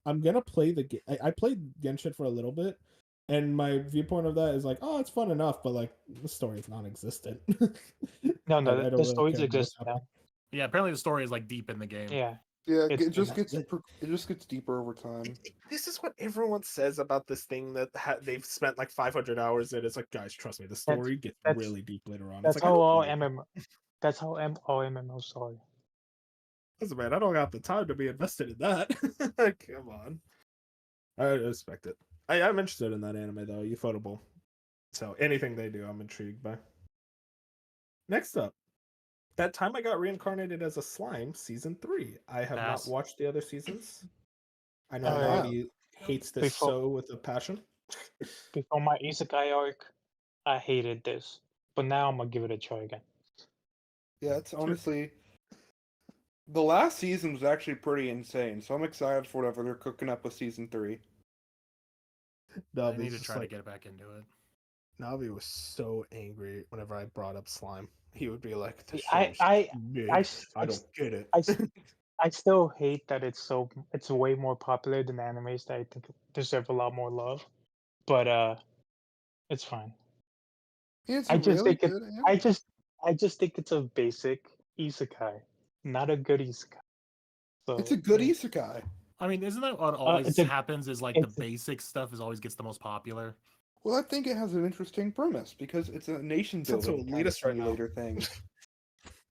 I'm gonna play the game. I played Genshin for a little bit, and my viewpoint of that is like, oh, it's fun enough, but like the story is non-existent. No, no, I don't the really stories care about what's exist happening. now. Yeah, apparently the story is like deep in the game. Yeah, Yeah, it's it just that- gets deeper over time. This is what everyone says about this thing that they've spent like 500 hours in. It's like, guys, trust me, the story gets that's really deep later on. It's that's like, I how don't all believe you. That's how all MMOs are. Listen, man, I don't got the time to be invested in that. Come on. I respect it. I'm interested in that anime though. Ufotable. So anything they do, I'm intrigued by. Next up, that time I got reincarnated as a slime, season 3. I have Pass. not watched the other seasons. I know Uh, Navi hates this before- so with a passion. Before my isekai arc, I hated this, but now I'm gonna give it a try again. Yeah, it's honestly the last season was actually pretty insane. So I'm excited for whatever they're cooking up with season 3. I need Navi's to just try to like get back into it. Navi was so angry whenever I brought up slime. He would be like, "The I- show's I- mid. I I s- I s- don't get it." I still hate that it's way more popular than animes that I think deserve a lot more love. But it's fine. It's I a just really think it good anime. I just think it's a basic isekai, not a good isekai. So It's a good yeah. isekai. I mean, isn't that what always it's a- happens? Is like the it's a- basic stuff is always gets the most popular. Well, I think it has an interesting premise because it's a nation Sounds so building kind of elitist right now. simulator thing.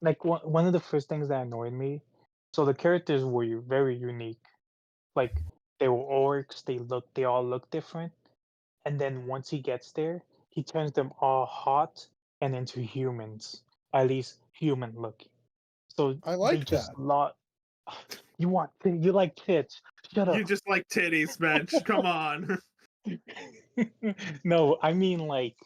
Like one of the first things that annoyed me. So the characters were very unique. Like they were orcs. They all look different. And then once he gets there, he turns them all hot and into humans, at least human looking. So I they like just that. lot. You like tits? Shut You up. just like titties, Bench. Come on. No, I mean like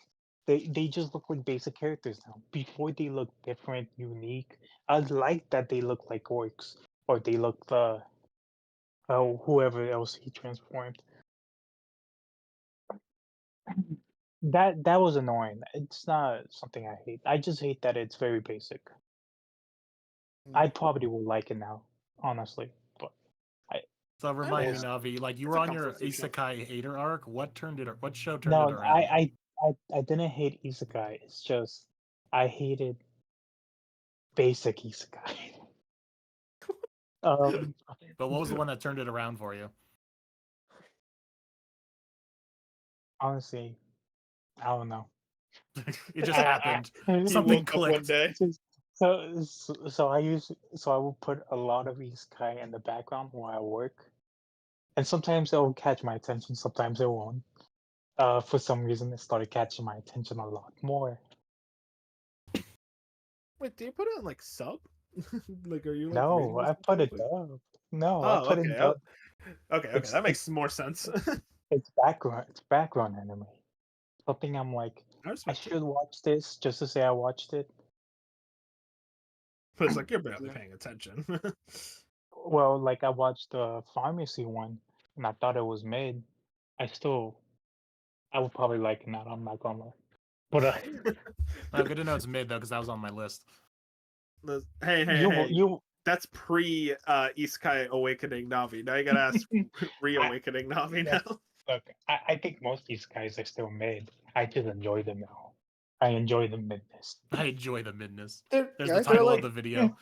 they just look like basic characters now. Before they look different, unique. I like that they look like orcs or they look whoever else he transformed. That was annoying. It's not something I hate. I just hate that it's very basic. I probably will like it now, honestly. But So remind me, Yeah. Navi, like you It's were a on your comfort food show. isekai hater arc. What show turned no, it around? I didn't hate isekai. It's just I hated basic isekai. Um, But what was the one that turned it around for you? honestly, I don't know. It just I- happened. I- Something woke up one clicked. day. So I will put a lot of isekai in the background while I work, and sometimes it will catch my attention, sometimes it won't. For some reason, it started catching my attention a lot more. Wait, do you put it in like sub? Like, are you like No, reading I put it subtitles? dub. No, I Oh, put okay. it dub. Okay, It's that makes more sense. it's background. It's background anime. Something I'm like, I I respect it. should watch this just to say I watched it. But it's like you're barely Yeah. paying attention. Well, like I watched the pharmacy one, and I thought it was mid. I would probably like it now. I'm not gonna lie. But Oh, good to know it's mid though, because that was on my list. Hey. you That's pre Isekai Awakening Navi. Now you gotta ask Reawakening Navi That's- now. look. I think most of these guys are still mid. I just enjoy them now. I enjoy the midness. I enjoy the midness. They're, There's Yeah, the I title like- of the video.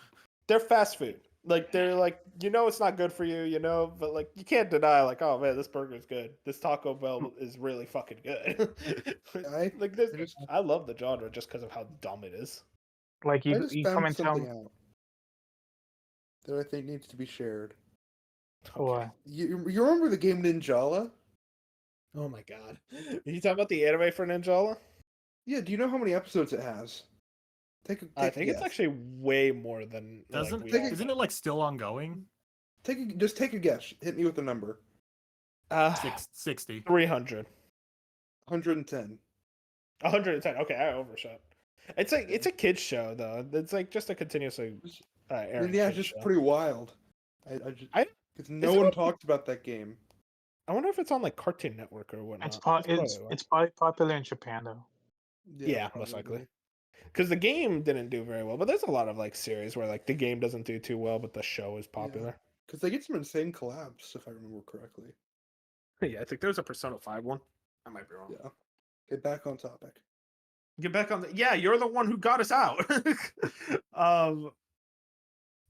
they're fast food. Like they're like, it's not good for you, but like you can't deny, like, oh man, this burger's good. This Taco Bell is really fucking good. I Like this, I just I love the genre just because of how dumb it is. Like I you, just you come found and tell me, something out that I think needs to be shared. or You remember the game Ninjala? Oh my god. Are you talking about the anime for Ninjala? Yeah. Do you know how many episodes it has? Take I a think it's guess. actually way more than Doesn't we Take all a- isn't know. it like still ongoing? Just take a guess. Hit me with a number. 60. 300. 110. 110. Okay, I overshot. It's a kids show though. It's like just a continuously airing Yeah, it's kids just show. pretty wild. I just I because no it one on- talked about that game. I wonder if it's on like Cartoon Network or whatnot. it's part That's it's probably why. it's probably popular in Japan though. Yeah, most likely. Because the game didn't do very well, but there's a lot of like series where like the game doesn't do too well, but the show is popular. Because they get some insane collabs, if I remember correctly. Yeah, I think there's a Persona 5 one. I might be wrong. Yeah. Get back on topic. Get back on the. Yeah, you're the one who got us out.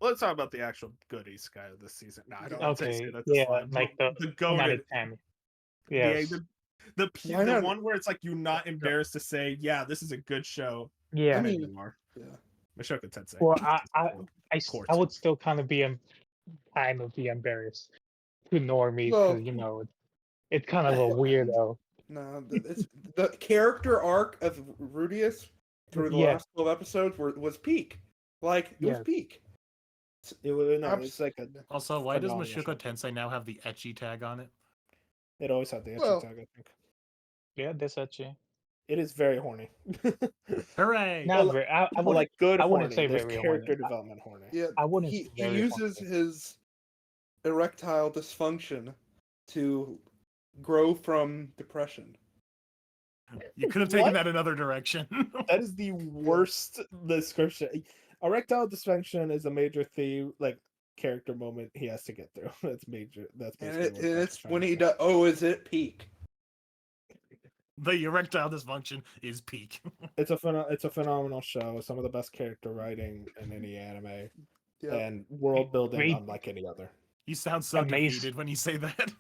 Let's talk about the actual goodies guy of this season. No, I don't want to say Okay, that's yeah, slide. like The the 10 out goated. of 10. The, Yes. Why the not? one where it's like you're not embarrassed to say, yeah, this is a good show. Yeah. I mean, You are. yeah. Mishoka Tensei. Well, Court. I would still kind of be embarrassed to normies Well- because it's kind of a weirdo. No, it's the character arc of Rudius through the Yeah. last 12 episodes was peak. Like it was Yeah. peak. It's like a. Also, why does Phenomenal show. Mashuko Tensei now have the ecchi tag on it? It always had the ecchi Well- tag, I think. Yeah, that's actually It is very horny. Hooray! not Well, very. I But would like good I horny. wouldn't say There's very character horny. development horny. Yeah, I wouldn't he say very uses horny. his erectile dysfunction to grow from depression. You could have taken What? that another direction. That is the worst description. Erectile dysfunction is a major theme, like character moment he has to get through. That's major. That's And, basically and what it's when he does. Oh, is it peak? The erectile dysfunction is peak. It's a phenomenal show. Some of the best character writing in any anime Yeah. and world building Great. unlike any other. You sound so Amazing. defeated when you say that.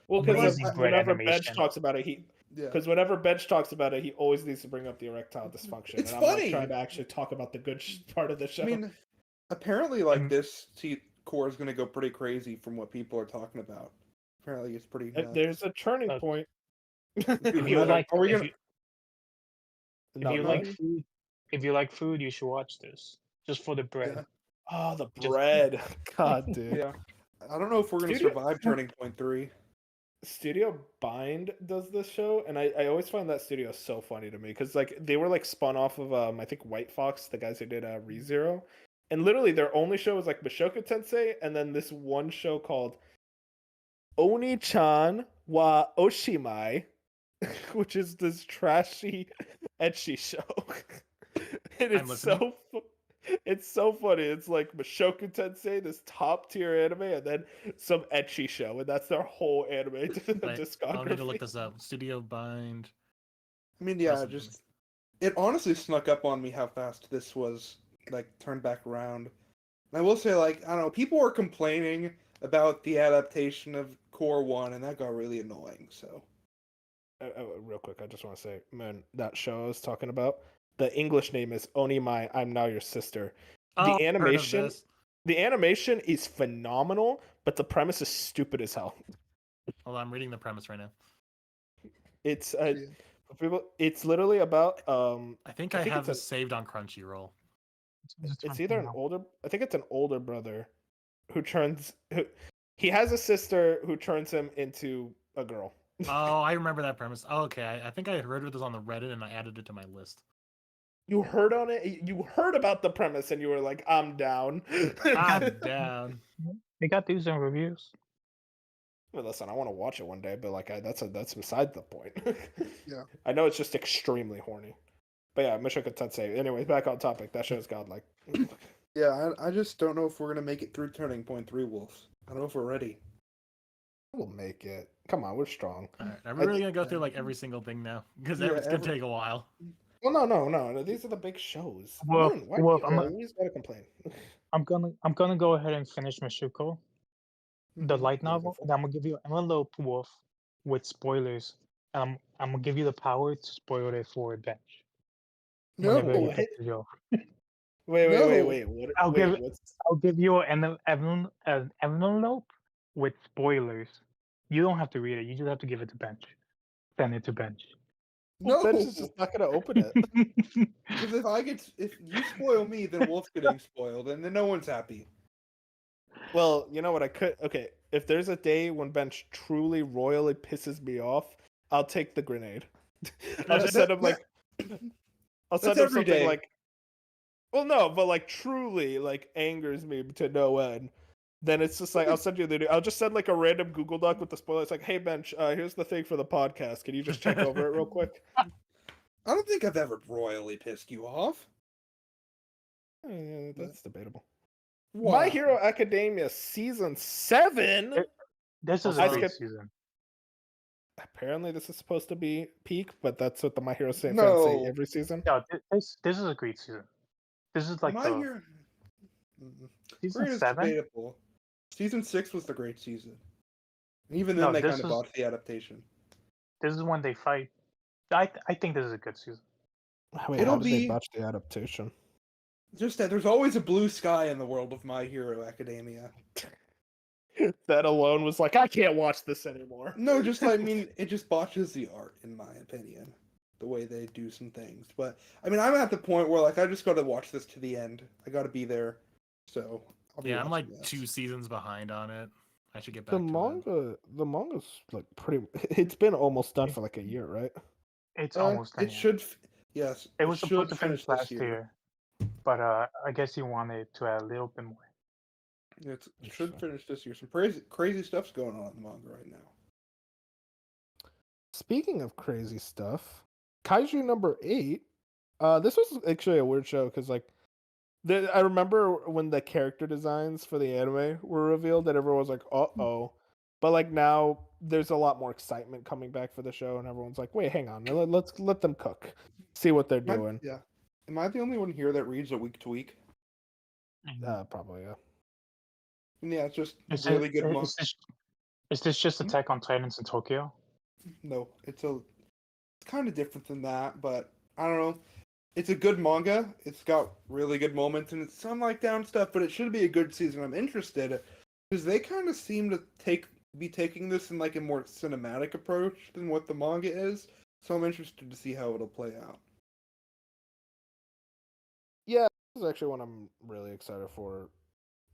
Well, because Amazing great whenever Bench animation. talks about it, Yeah. because whenever Bench talks about it, he always needs to bring up the erectile dysfunction. It's and I'm funny. like trying to actually talk about the good part of the show. I mean, apparently, like Mhm. this core is going to go pretty crazy from what people are talking about. Apparently, it's pretty. nuts. There's a turning Uh, point. If you Are like, we if gonna- you, Not if you like really. food, if you like food, you should watch this just for the bread. Yeah. Oh, the Just- bread. God, dude. Yeah. I don't know if we're going to Studio- survive Turning Point 3. Studio Bind does this show, and I always find that studio so funny to me because like they were like spun off of I think White Fox, the guys who did ReZero, and literally their only show was like Bishoku Tensei, and then this one show called Oni-chan wa Oshimai, which is this trashy ecchi show. And I'm listening. it's so funny. It's like Mashoku Tensei, this top tier anime, and then some ecchi show, and that's their whole anime Wait, discography. I'll need to look this up. Studio Bind. I mean, yeah, Listen to just it honestly snuck up on me how fast this was like turned back around. And I will say, like, I don't know, people were complaining about the adaptation of Core 1, and that got really annoying. So Real quick, I just want to say, man, that show I was talking about, the English name is Onimai, I'm Now Your Sister. Oh, I've heard of animation, this. the animation is phenomenal, but the premise is stupid as hell. Hold on, I'm reading the premise right now. It's Yeah. for people. It's literally about I think I I think have it's this saved on Crunchyroll. it's either I think it's an older brother he has a sister who turns him into a girl. Oh, I remember that premise. Oh, okay, I think I heard of this on the Reddit and I added it to my list. You heard on it. You heard about the premise and you were like, "I'm down." I'm down. They got these in reviews. Well, listen, I want to watch it one day, but like that's beside the point. Yeah. I know it's just extremely horny. But yeah, Mushoku Tensei. Anyways, back on topic. That show's godlike. yeah, I just don't know if we're gonna make it through Turning Point 3, Wolves. I don't know if we're ready. We'll make it. Come on, we're strong. All right, are we really gonna go through like every single thing now? Because Yeah, it's gonna take a while. Well, no. These are the big shows. Well, Man, why well, do you I'm a- always gotta complain? I'm gonna go ahead and finish Mashuko, the Mhm. light novel, Beautiful. and I'm gonna give you an envelope with spoilers. I'm gonna give you the power to spoil it for Bench whenever No, you What? finish the show. no. What? I'll Wait, give what's? I'll give you an envelope with spoilers. You don't have to read it. You just have to give it to Bench. Send it to Bench. Well, No, Ben's is just not gonna open it. because if you spoil me, then Wolf's getting spoiled, and then no one's happy. Well, you know what? I could. Okay, if there's a day when Bench truly royally pisses me off, I'll take the grenade. I'll just send him like. I'll That's send him every something day. like. Well, no, but like truly like angers me to no end. Then it's just like I'll send you the. I'll just send like a random Google Doc with the spoiler. It's like, hey Bench, here's the thing for the podcast. Can you just check over it real quick? I don't think I've ever royally pissed you off. That's debatable. Wow. My Hero Academia season 7. This is I a great skipped- season. Apparently, this is supposed to be peak, but that's what the My Hero fans say No. every season. Yeah, this is a great season. This is like My the Hero. season Great is 7. debatable. Season 6 was the great season. Even No, then, they this kind of is- botched the adaptation. This is when they fight. I think this is a good season. Wait, It'll how did they be- botch the adaptation? Just that there's always a blue sky in the world of My Hero Academia. That alone was like, I can't watch this anymore. No, just I mean, it just botches the art, in my opinion, the way they do some things. But I mean, I'm at the point where like I just got to watch this to the end. I got to be there. So I'll be Yeah, I'm like watching this. 2 seasons behind on it. I should get back The to manga's like pretty. It's been almost done for like a year, right? It's almost done. It should. Yes, It was supposed should to finish this last year, but I guess he wanted to add a little bit more. It should finish this year. Some crazy stuff's going on in the manga right now. Speaking of crazy stuff, Kaiju number 8. This was actually a weird show because like, I remember when the character designs for the anime were revealed, that everyone was like, "Uh oh," but like now there's a lot more excitement coming back for the show, and everyone's like, "Wait, hang on, let's let them cook, see what they're doing." Yeah. Am I the only one here that reads it week to week? Probably yeah. Yeah, it's just Is really it- good. Is this just Attack on Titans in Tokyo? No, it's kind of different than that, but I don't know. It's a good manga. It's got really good moments, and it's some like down stuff, but it should be a good season. I'm interested because they kind of seem to be taking this in like a more cinematic approach than what the manga is. So I'm interested to see how it'll play out. Yeah, this is actually one I'm really excited for.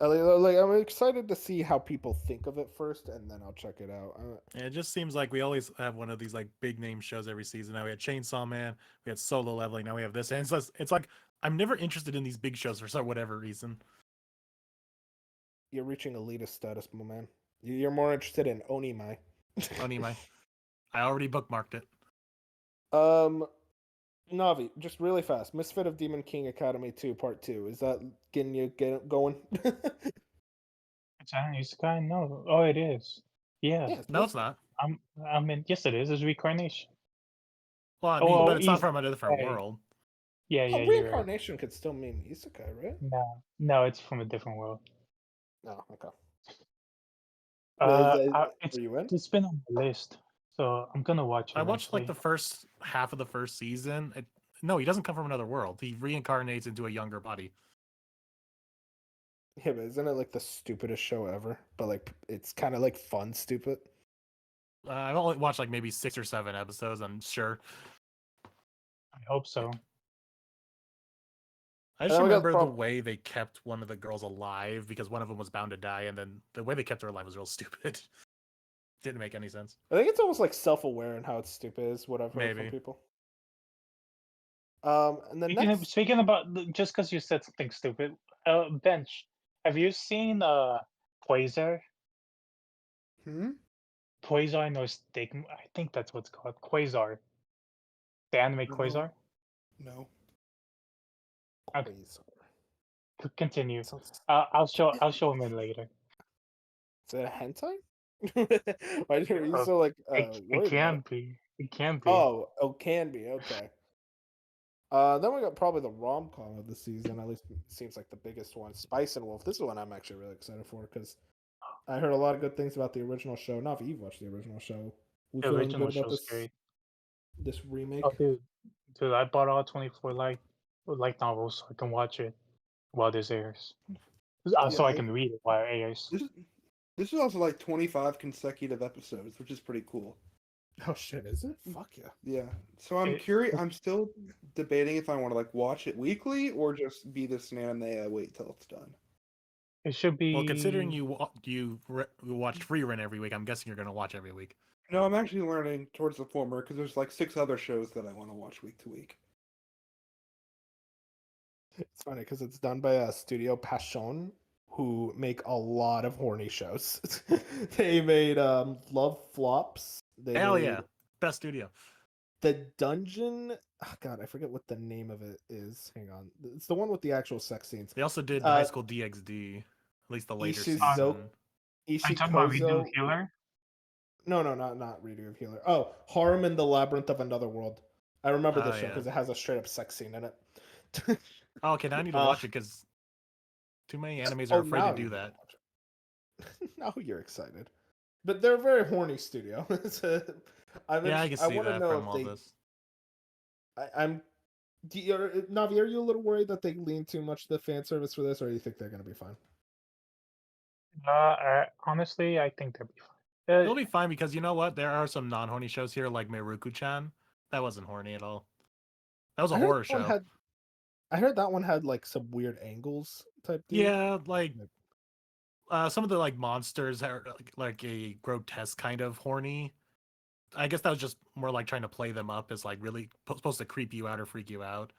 Like I'm excited to see how people think of it first, and then I'll check it out. it just seems like we always have one of these like big name shows every season. Now we had Chainsaw Man, we had Solo Leveling, now we have this, and it's like I'm never interested in these big shows for whatever reason. You're reaching elitist status, my man. You're more interested in Onimai. Onimai. I already bookmarked it. Navi, just really fast. Misfit of Demon King Academy 2 Part 2. Is that getting you going? It's an isekai? No. Oh, it is. Yeah. Yeah, No, it's not. I mean, yes, it is. It's reincarnation. Well, I Oh, mean, well, but it's not easy. from a different Right. world. Yeah, Oh, yeah, you're right. reincarnation could still mean isekai, right? No, it's from a different world. No, okay. It's Are you in? it's been on my list, so I'm gonna watch it. I watched like the eventually. first half of the first season. No, he doesn't come from another world. He reincarnates into a younger body. Yeah, but isn't it like the stupidest show ever? But like, it's kind of like fun, stupid. I've only watched like maybe 6 or 7 episodes. I'm sure. I hope so. I just we got remember the way they kept one of the girls alive because one of them was bound to die, and then the way they kept her alive was real stupid. Didn't make any sense. I think it's almost like self-aware in how it's stupid is what I've heard Maybe. from people. And then next, Speaking about just because you said something stupid, Bench, have you seen Quasar? Quasar no Stigma. I think that's what's called Quasar. The anime No. Quasar. No. Okay. Quasar. Continue. Sounds- I'll show him it later. Is it a hentai? Why are you so like It worried about can it? be. It can be. Oh, can be okay. Then we got probably the rom com of the season. At least it seems like the biggest one, Spice and Wolf. This is one I'm actually really excited for because I heard a lot of good things about the original show. Not if you've watched the original show. We The feeling good original about show's great. this remake? Oh, dude, I bought all 24 light novels so I can watch it while this airs. Oh, So I Yeah, can read it while it airs. this is also like 25 consecutive episodes, which is pretty cool. Oh shit, is it? Fuck yeah. Yeah. So I'm It- curious. I'm still debating if I want to like watch it weekly or just be this anime I wait till it's done. It should be. Well, considering you watched Free Run every week, I'm guessing you're gonna watch every week. No, I'm actually learning towards the former because there's like 6 other shows that I want to watch week to week. It's funny because it's done by a studio Passion, who make a lot of horny shows. They made Love Flops. They Hell made yeah, best studio. The Dungeon. Oh, God, I forget what the name of it is. Hang on, it's the one with the actual sex scenes. They also did High School DxD, at least the later Ishizo- season. Are you talking about Redo Ishikozo. Healer? No, not Redo of Healer. Oh, Harem in the Labyrinth of Another World. I remember this Oh, show yeah. because it has a straight up sex scene in it. Oh, okay, now I need to Uh, watch it because too many animes are afraid to now do you can that. watch it. Now you're excited. But they're a very horny studio. Yeah, I can see want to that know from if all they. this. Navi, are you a little worried that they lean too much to the fan service for this, or do you think they're going to be fine? Honestly, I think they'll be fine. It'll be fine because you know what? There are some non-horny shows here, like Miruku-chan. That wasn't horny at all. That was a I heard horror that one show. I heard that one had like some weird angles type deal. Yeah, like some of the like monsters are like a grotesque kind of horny. I guess that was just more like trying to play them up as like really supposed to creep you out or freak you out.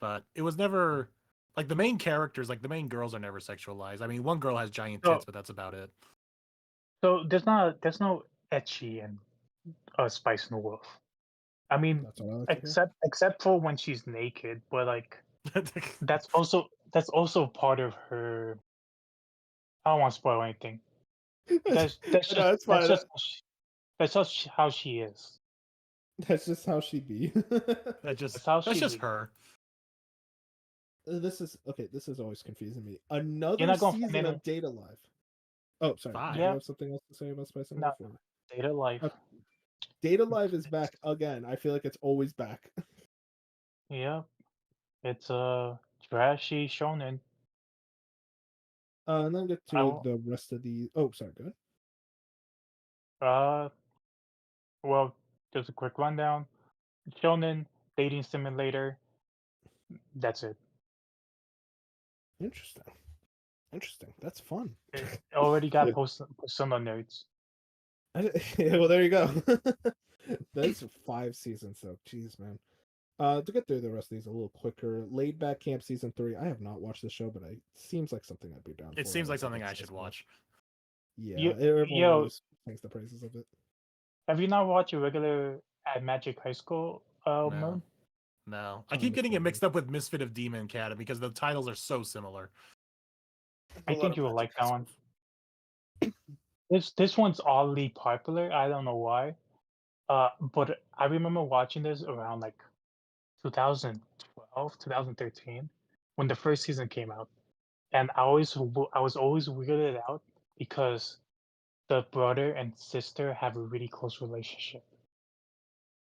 But it was never like the main characters, like the main girls are never sexualized. I mean, one girl has giant So- tits, but that's about it. So there's no etchy and Spice and Wolf. I mean, That's all I like to hear. except for when she's naked, but like that's also part of her. I don't want to spoil anything. That's No, just it's fine. that's just how she is. That's just how she be. That's how that's she just be. her. This is okay. This is always confusing me. You're Another not gonna find season any. of Data Live. Oh, sorry. Fine. Did you Yeah. have something else to say about Spice and No. Wolf? Or- Data life. Okay. Data Live is back again. I feel like it's always back. Yeah, it's a trashy shonen. And then get I to will- the rest of the. Oh, sorry. Go ahead. Well, just a quick rundown. Shonen dating simulator. That's it. Interesting. That's fun. It already got Persona nerds. Well, there you go. That's 5 seasons, though. Jeez, man. To get through the rest of these a little quicker, Laid Back Camp season 3. I have not watched the show, but it seems like something I'd be down for. It seems like think something it I says should more. watch. Yeah, You- everyone yo- always sings the praises of it. Have you not watched a regular at Magic High School mode? No. I Oh, keep getting it that's mixed up with Misfit of Demon Academy because the titles are so similar. I A lot think of you will Magic like that High one. This one's oddly popular. I don't know why. But I remember watching this around like 2012, 2013, when the first season came out, and I was always weirded out because the brother and sister have a really close relationship,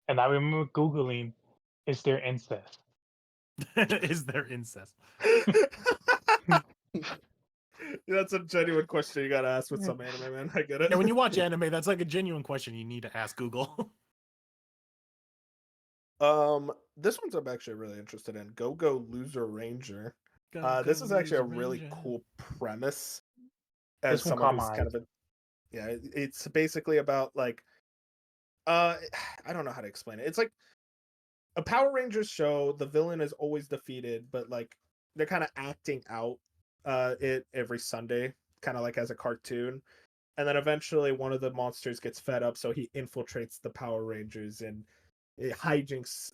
and I remember googling, "Is there incest?" Is there incest? That's a genuine question you gotta ask with some anime, man. I get it. Yeah, when you watch anime, that's like a genuine question you need to ask Google. This one's I'm actually really interested in. Go Go Loser Ranger. Go, This go, is actually a Loser really Ranger. cool premise. As This one someone caught who's my kind of a it's basically about like I don't know how to explain it. It's like a Power Rangers show. The villain is always defeated, but like they're kind of acting out it every Sunday, kind of like as a cartoon. And then eventually one of the monsters gets fed up, so he infiltrates the Power Rangers and hijinks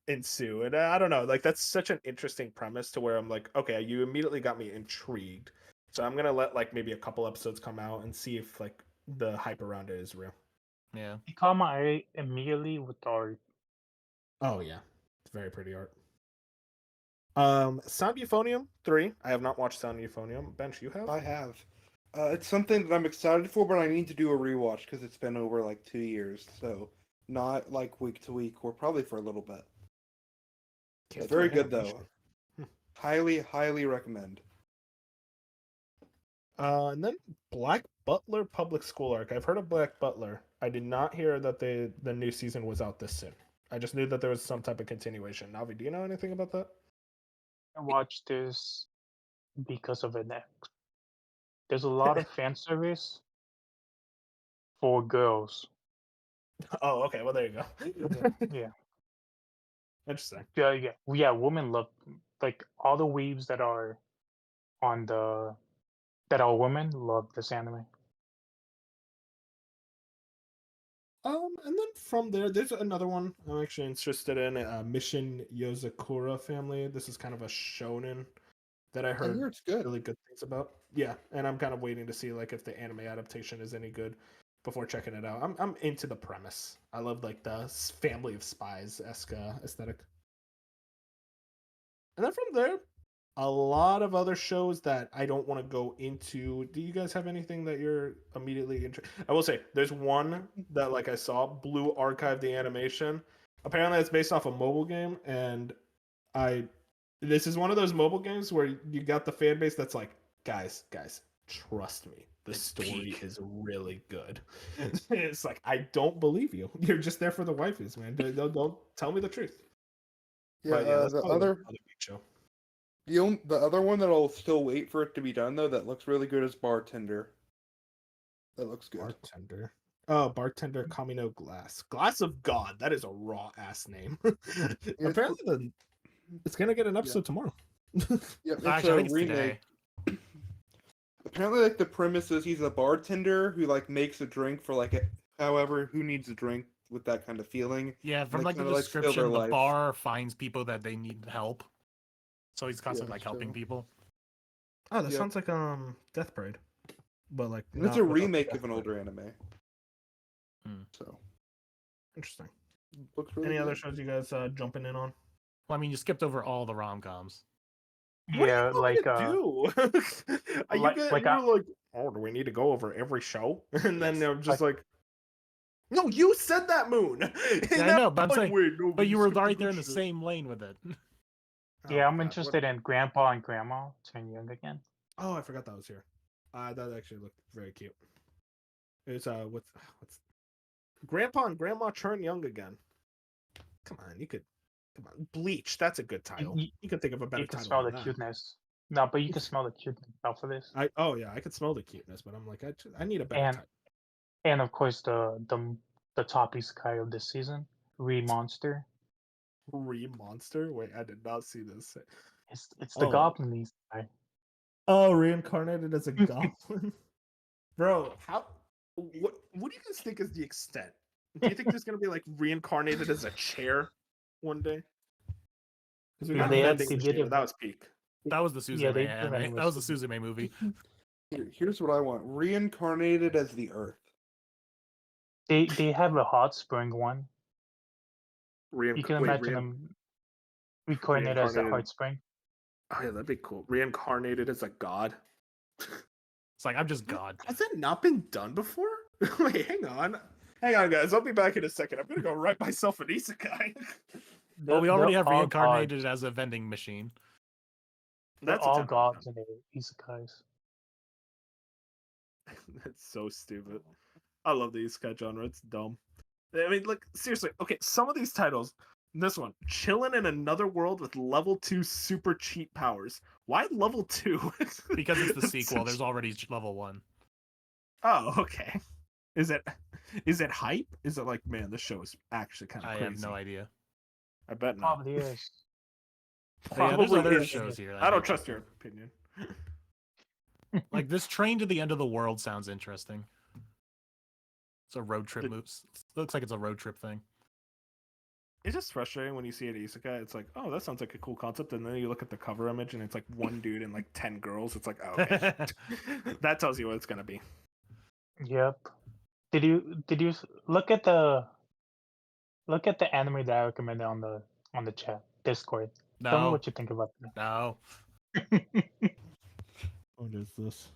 ensue. And I don't know, like that's such an interesting premise to where I'm like, okay, you immediately got me intrigued. So I'm gonna let like maybe a couple episodes come out and see if like the hype around it is real. Yeah. It caught my eye immediately with the art. Oh yeah, it's very pretty art. Sound Euphonium 3. I have not watched Sound Euphonium. Bench, you have? I have. It's something that I'm excited for, but I need to do a rewatch because it's been over like 2 years. So not like week to week, or probably for a little bit. Can't It's do very good animation. though. Highly recommend. And then Black Butler Public School Arc. I've heard of Black Butler. I did not hear that the new season was out this soon. I just knew that there was some type of continuation. Navi, do you know anything about that? I watched this because of an ex. There's a lot of fan service for girls. Oh, okay. Well, there you go. Yeah. Interesting. Yeah. Women love, like, all the weaves that are that are women love this anime. And then from there, there's another one I'm actually interested in. Mission Yozakura Family. This is kind of a shonen that I I heard hear it's good. really good things about. Yeah, and I'm kind of waiting to see like if the anime adaptation is any good before checking it out. I'm into the premise. I love like the family of spies esque aesthetic. And then from there, a lot of other shows that I don't want to go into. Do you guys have anything that you're immediately interested? I will say there's one that like I saw Blue Archive the animation. Apparently, it's based off a mobile game, and I this is one of those mobile games where you got the fan base that's like, guys, trust me, the It's story peak. is really good. It's like I don't believe you. You're just there for the waifus, man. Don't tell me the truth. Yeah, But yeah, that's the probably other another big show. the other one that I'll still wait for it to be done though that looks really good is Bartender. That looks good. Bartender. Oh, Bartender Kamino Glass. Glass of God. That is a raw ass name. Apparently, it's gonna get an episode tomorrow. Yeah, it's Actually, I a think it's remake. today. Apparently, like the premise is he's a bartender who like makes a drink for like however who needs a drink with that kind of feeling. Yeah, from they like the kinda, like, spill their description, the life. bar finds people that they need help. So he's constantly like that's helping true. people. Oh, that Yep. sounds like Death Parade, but like And it's not a without the remake Death of an Parade. older anime. Hmm. So Interesting. looks really Any good. other shows you guys jumping in on? Well, I mean, you skipped over all the rom-coms. What do Yeah, you want me like to do? You're like, oh, do we need to go over every show? And then Yes. they're just like, no, you said that, Moon. Yeah, I Now know, but I'm like, saying, wait, no, but you were skipped right good there in the shit. same lane with it. Oh yeah, my I'm God, interested in Grandpa and Grandma turn young again. Oh, I forgot that was here. That actually looked very cute. It's what's Grandpa and Grandma turn young again. Come on, come on. Bleach. That's a good title. You, You could think of a better you can title smell the than that. cuteness. No, but you can smell the cuteness out for this. Oh yeah, I could smell the cuteness, but I'm like, I need a better And title. and of course the top isekai of this season, Monster. Monster. Wait, I did not see this. It's the Oh, goblin isekai. oh, reincarnated as a goblin, bro. What do you guys think is the extent? Do you think there's gonna be like reincarnated as a chair one day? Because we Yeah, got they vending did machine, it. but that was peak. That was the Suzume Yeah, they did anime. anime That was the season. Suzume movie. Here's what I want: reincarnated as the Earth. They have a hot spring one. You can imagine Wait, them reincarnated as a reincarnated. hot spring. Oh yeah, that'd be cool. Reincarnated as a god. It's like, I'm just God. Has that not been done before? Wait, hang on, guys. I'll be back in a second. I'm gonna go write myself an isekai. Well, we already They're have all reincarnated gods. as a vending machine. They're That's a all 10 out of gods in the isekais. 10. That's so stupid. I love the isekai genre. It's dumb. I mean, like seriously. Okay, some of these titles. This one, chilling in another world with level 2 super cheat powers. Why level 2? Because it's the sequel. There's already level 1. Oh, okay. Is it hype? Is it like, man, this show is actually kind of I crazy? have no idea. I bet not. Probably is. But yeah, there's Probably other is. shows here. that I don't make trust it- your opinion. Like this Train to the End of the World sounds interesting. It's a road trip move. Looks like it's a road trip thing. It's just frustrating when you see an isekai. It's like, oh, that sounds like a cool concept, and then you look at the cover image, and it's like one dude and like 10 girls. It's like, oh, okay. That tells you what it's gonna be. Yep. Did you look at the anime that I recommended on the chat Discord? Tell me No, what you think about no. that. What is this?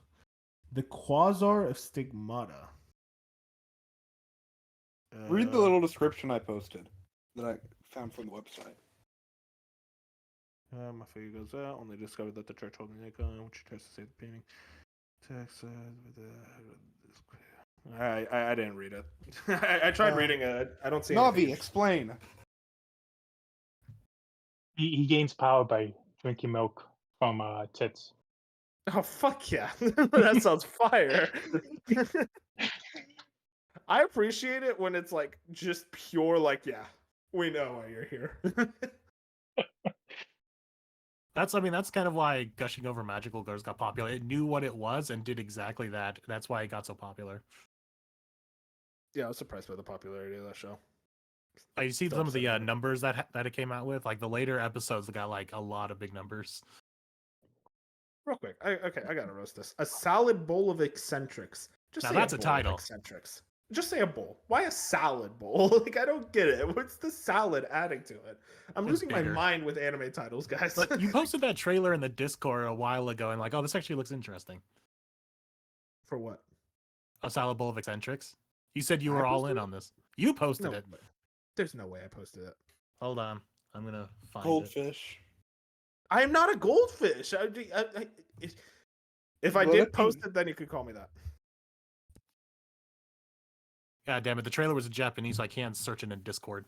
The Quasar of Stigmata. Read the little description I posted that I found from the website. My figure goes out. Only discovered that the church holding the icon, which tries to save the painting. Text I didn't read it. I tried reading it. I don't see Navi, anything. explain. He gains power by drinking milk from tits. Oh fuck yeah! That sounds fire. I appreciate it when it's like just pure, like, yeah, we know why you're here. That's kind of why Gushing Over Magical Girls got popular. It knew what it was and did exactly that. That's why it got so popular. Yeah, I was surprised by the popularity of that show. You see Still some of the upset about it. numbers that it came out with. Like the later episodes got like a lot of big numbers. Real quick, I gotta roast this. A salad bowl of eccentrics. Just Now say that's a a bowl of title. eccentrics. Just say a bowl. Why a salad bowl? Like, I don't get it. What's the salad adding to it? I'm It's losing my bigger. mind with anime titles, guys. But you posted that trailer in the Discord a while ago and like, oh, this actually looks interesting. For what? A salad bowl of eccentrics. You said you I were all posted in it? on this. You posted No, it. there's no way I posted it. Hold on. I'm gonna find it. Goldfish. I am not a goldfish. If I Well, did that post thing- it, then you could call me that. God damn it. The trailer was in Japanese, so I can't search it in Discord.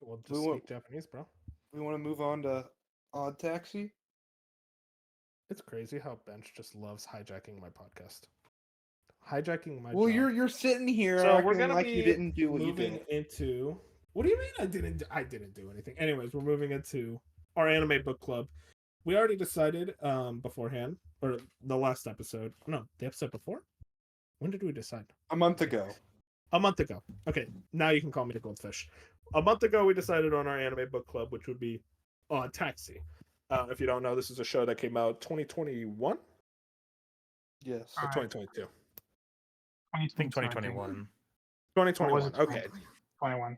Well, We just want- speak Japanese, bro. We want to move on to Odd Taxi. It's crazy how Bench just loves hijacking my podcast. Hijacking my Well, job. you're sitting here So we're acting gonna like be you didn't do what you moving did. into. What do you mean I didn't do anything? Anyways, we're moving into our anime book club. We already decided beforehand, or the last episode. No, the episode before. When did we decide? A month ago. A month ago. Okay, now you can call me the goldfish. A month ago, we decided on our anime book club, which would be Taxi. If you don't know, this is a show that came out 2021 Yes. or 2022. I think 2021. 2021. Okay. 21.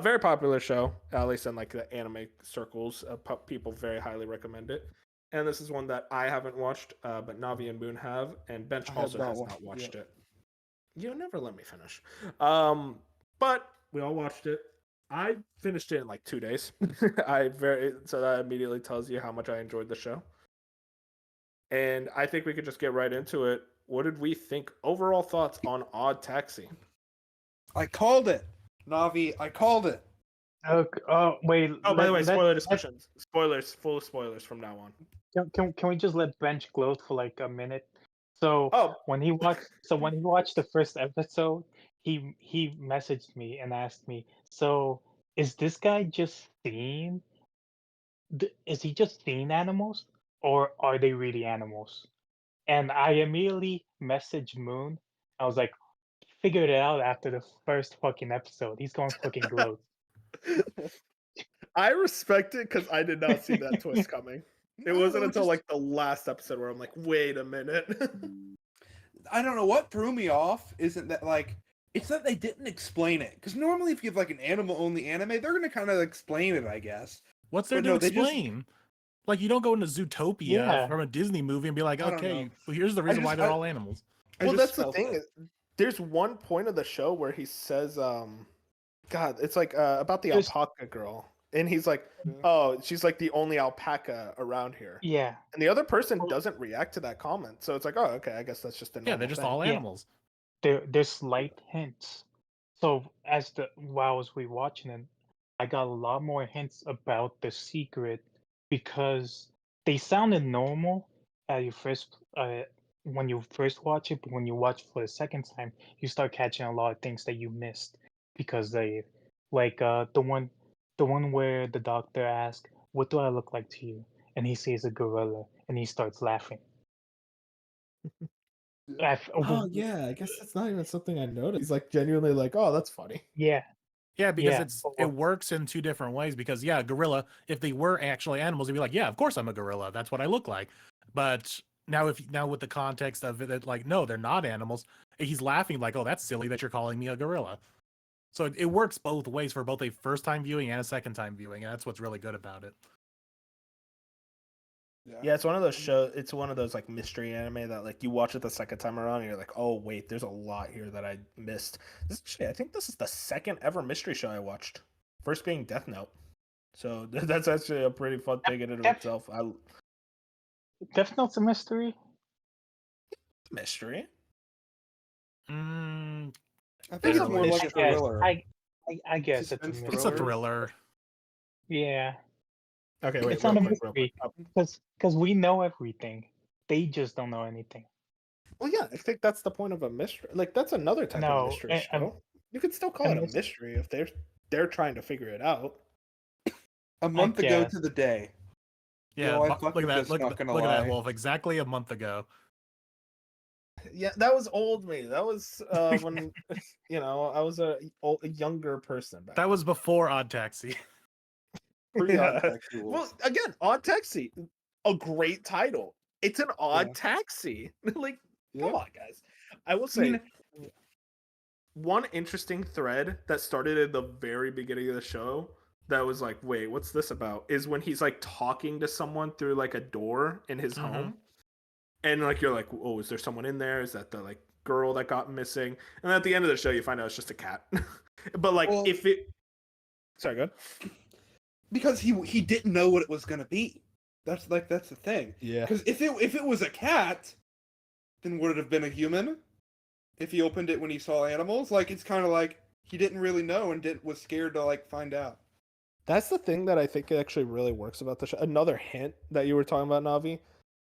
Very popular show, at least in like the anime circles. People very highly recommend it. And this is one that I haven't watched, but Navi and Moon have, and Bench I have also not has watched not it watched yet. it. You never let me finish. But we all watched it. I finished it in like 2 days. So that immediately tells you how much I enjoyed the show. And I think we could just get right into it. What did we think? Overall thoughts on Odd Taxi? I called it. Navi, I called it. Okay, wait. Oh, by the way, spoiler let- discussions. Spoilers, full spoilers from now on. Can we just let Bench gloat for like a minute? So Oh, when he watched the first episode, he messaged me and asked me, "So is this guy just seeing? Is he just seeing animals, or are they really animals?" And I immediately messaged Moon. I was like, "Figured it out after the first fucking episode. He's going fucking gloat." I respect it because I did not see that twist coming. It wasn't No, until just- like the last episode where I'm like, wait a minute. I don't know what threw me off. Isn't that like it's that they didn't explain it? Because normally, if you have like an animal-only anime, they're gonna kind of explain it, I guess. What's there But to no, they just- explain? Like you don't go into Zootopia Yeah. from a Disney movie and be like, I don't okay, know. well, here's the reason why just- they're all animals. I Well, just that's the felt thing. it. There's one point of the show where he says, God, it's like about the There's- alpaca girl. And he's like, Yeah. oh, she's like the only alpaca around here. Yeah, And the other person Well- doesn't react to that comment. So it's like, oh, okay, I guess that's just a Yeah, normal they're just thing. all Yeah. animals. there's slight hints. So while I was rewatching it, I got a lot more hints about the secret because they sounded normal at your first when you first watch it, but when you watch it for the second time, you start catching a lot of things that you missed because they like the one where the doctor asks, "What do I look like to you?" and he says a gorilla, and he starts laughing. Oh, yeah, I guess that's not even something I noticed. He's like genuinely like, oh, that's funny. Yeah, Yeah, because Yeah, it or- works in two different ways. Because yeah, gorilla, if they were actually animals, they'd be like, yeah, of course I'm a gorilla. That's what I look like. But now with the context of it, like, no, they're not animals. He's laughing like, oh, that's silly that you're calling me a gorilla. So it works both ways for both a first time viewing and a second time viewing, and that's what's really good about it. Yeah, it's one of those shows. It's one of those like mystery anime that like you watch it the second time around, and you're like, oh wait, there's a lot here that I missed. I think this is the second ever mystery show I watched. First being Death Note. So that's actually a pretty fun thing in and of itself. Death Note's a mystery. Mystery. Mm, I think There's it's a more like a Yes, thriller. I guess it's a Suspense mystery. it's a thriller. Yeah, Okay, wait, it's real not a quick, real quick. mystery because we know everything. They just don't know anything. Well, yeah, I think that's the point of a mystery. Like that's another type of No, mystery show. You could still call a it a mys- mystery if they're trying to figure it out. A month ago guess. to the day. Yeah, Yo, I look fucked at with that. this, Look, not at gonna look at that, lie. Wolf. Exactly a month ago. Yeah, that was old me. That was when I was a younger person back. That was before Odd Taxi. Pre-Odd Yeah. Taxi Well, Wolf. again, Odd Taxi, a great title. It's an odd Yeah. taxi. Like, Yeah. come on, guys. I will I say mean, One interesting thread that started at the very beginning of the show that was like, wait, what's this about? Is when he's like talking to someone through like a door in his home. And like you're like, oh, is there someone in there? Is that the like girl that got missing? And at the end of the show you find out it's just a cat. But like Well- if it sorry, good. because he didn't know what it was gonna be. That's the thing. Yeah. Because if it was a cat, then would it have been a human? If he opened it when he saw animals, like it's kind of like he didn't really know and was scared to like find out. That's the thing that I think actually really works about the show. Another hint that you were talking about, Navi.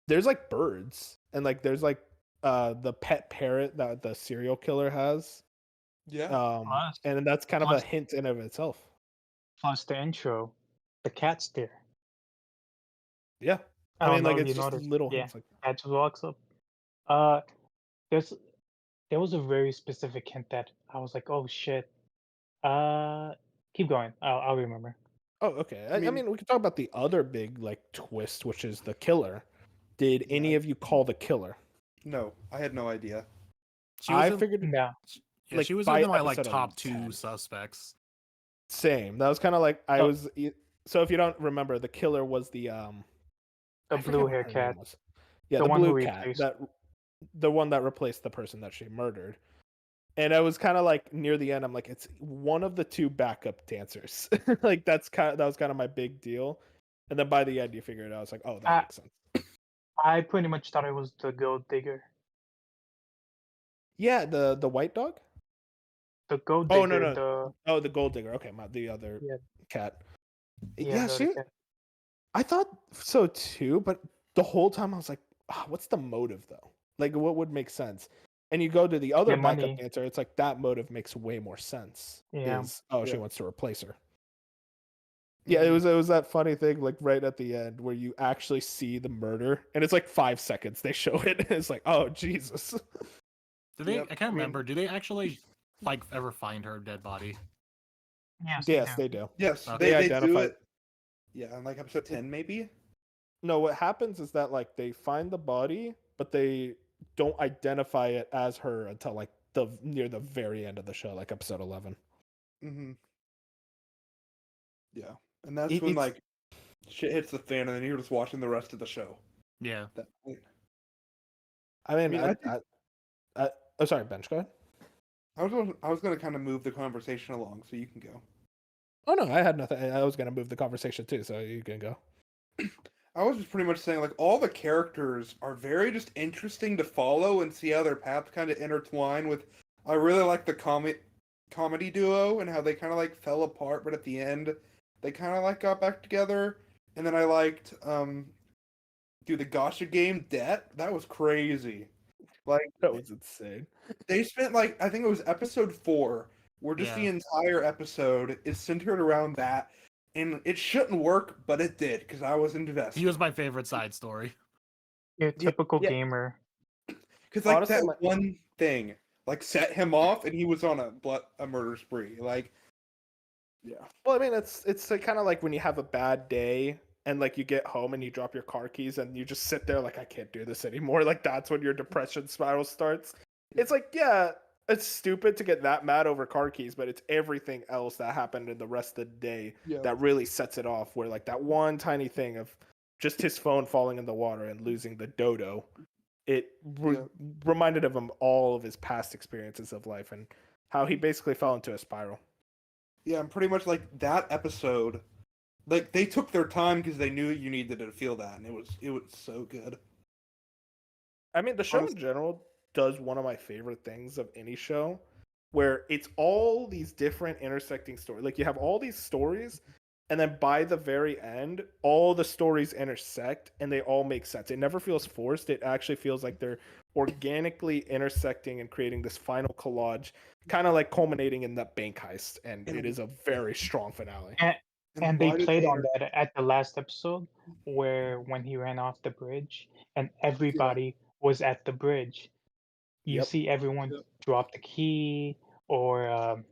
There's like birds, and like there's like the pet parrot that the serial killer has. Yeah. Plus- And that's kind of a plus- hint in of itself. Plus the intro, the cat's there. Yeah. I I don't mean, know like if it's you just noticed. little Yeah, hints like cat just walks up. There was a very specific hint that I was like, oh shit. Keep going. I'll remember. oh, okay. I mean- mean, we could talk about the other big like twist, which is the killer. Did Yeah. any of you call the killer? No, I had no idea. I in, figured No. yeah, like, she was by in my like episode top 10. 2 suspects. same. That was kind of like I Oh. was. So if you don't remember, the killer was the The I forget blue what hair her name cat. was. Yeah, The the one who blue cat. replaced- The one that replaced the person that she murdered. And I was kind of like near the end. I'm like, it's one of the two backup dancers. Like that was kind of my big deal. And then by the end, you figure it out. I was like, oh, that Ah. makes sense. I pretty much thought it was the gold digger. Yeah, the white dog. The gold digger. Oh no. The Oh, the gold digger. Okay, the other Yeah. cat. yeah, Yeah, the she. other cat. I thought so too, but the whole time I was like, what's the motive though? Like, what would make sense? And you go to the other Yeah, backup money. dancer, it's like that motive makes way more sense. Yeah. She Yeah. wants to replace her. Yeah, it was that funny thing like right at the end where you actually see the murder, and it's like 5 seconds they show it. And it's like, oh Jesus. Do they? Yep, I can't I mean- remember. Do they actually like ever find her dead body? Yes. Yes, they do. Yes, Okay. they do identify- it. Yeah, in like episode 10 maybe. No, what happens is that like they find the body, but they don't identify it as her until like near the very end of the show, like episode 11. Mm-hmm. Yeah, and that's It- when it's- like shit hits the fan, and then you're just watching the rest of the show. Yeah. That, I mean, mean, oh, sorry, Bench, go ahead. I was gonna kind of move the conversation along, so you can go. Oh no, I had nothing. I was gonna move the conversation too, so you can go. I was just pretty much saying like all the characters are very just interesting to follow and see how their paths kind of intertwine with. I really like the comedy duo and how they kind of like fell apart, but at the end they kind of like got back together. And then I liked the gotcha game Debt. That was crazy. Like That was insane. they spent like I think it was episode 4 where just the Yeah. entire episode is centered around that. And it shouldn't work, but it did because I was invested. He was my favorite side story. Your typical yeah. gamer. Because like Honestly, that one thing like set him off, and he was on a murder spree. Like, yeah, Well, I mean, it's kind of like when you have a bad day and like you get home and you drop your car keys and you just sit there like I can't do this anymore. Like that's when your depression spiral starts. It's like, yeah, it's stupid to get that mad over car keys, but it's everything else that happened in the rest of the day Yeah. that really sets it off. Where like that one tiny thing of just his phone falling in the water and losing the dodo, it reminded of him all of his past experiences of life and how he basically fell into a spiral. Yeah, and pretty much like that episode, like they took their time because they knew you needed to feel that, and it was so good. I mean, the show in general does one of my favorite things of any show, where it's all these different intersecting stories. Like you have all these stories, and then by the very end, all the stories intersect and they all make sense. It never feels forced. It actually feels like they're organically intersecting and creating this final collage, kind of like culminating in that bank heist. And it is a very strong finale. And they why did played they on that at the last episode, where when he ran off the bridge and everybody was at the bridge. You Yep. see everyone drop the key, or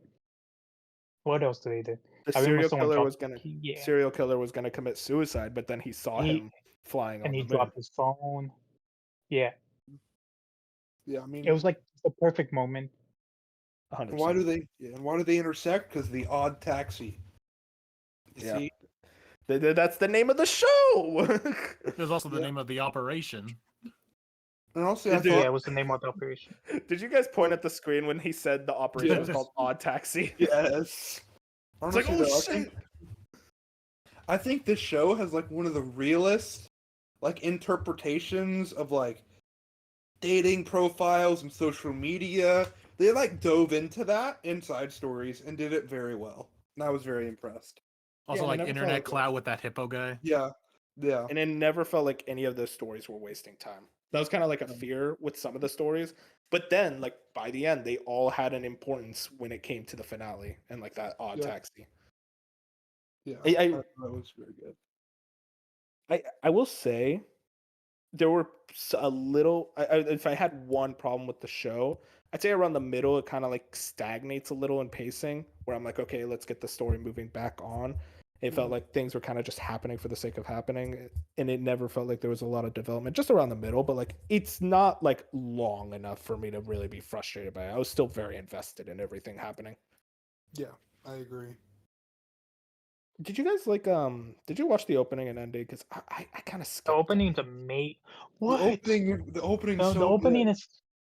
what else do they do? The I remember serial someone killer dropped was the gonna key, yeah, serial killer was gonna commit suicide, but then he saw he him flying and on he the moon. dropped his phone. Yeah, Yeah, I mean, it was like the perfect moment. 100%. why do they intersect? Because the odd taxi. You Yeah. see? That's the name of the show. There's also the name of the operation. And also, I Dude, Yeah, thought, it was the name of the operation. Did you guys point at the screen when he said the operation was Yes. called Odd Taxi? yes. It's like, Honestly, oh though, shit. I think this show has like one of the realest like interpretations of like dating profiles and social media. They like dove into that inside stories and did it very well. And I was very impressed. Also, Yeah, like I never Internet thought of Cloud with that hippo guy. Yeah. Yeah. And it never felt like any of those stories were wasting time. That was kind of like a No. fear with some of the stories. But then, like, by the end, they all had an importance when it came to the finale and, like, that odd Yeah. taxi. Yeah. I That was very good. I will say there were a little. If I had one problem with the show, I'd say around the middle it kind of like stagnates a little in pacing. Where I'm like, okay, let's get the story moving back on. It felt like things were kind of just happening for the sake of happening, and it never felt like there was a lot of development. Just around the middle, but like it's not like long enough for me to really be frustrated by it. I was still very invested in everything happening. Yeah, I agree. Did you guys like did you watch the opening and ending? Because I kind of The skipped it. opening's amazing. What? The opening's No, so the opening good.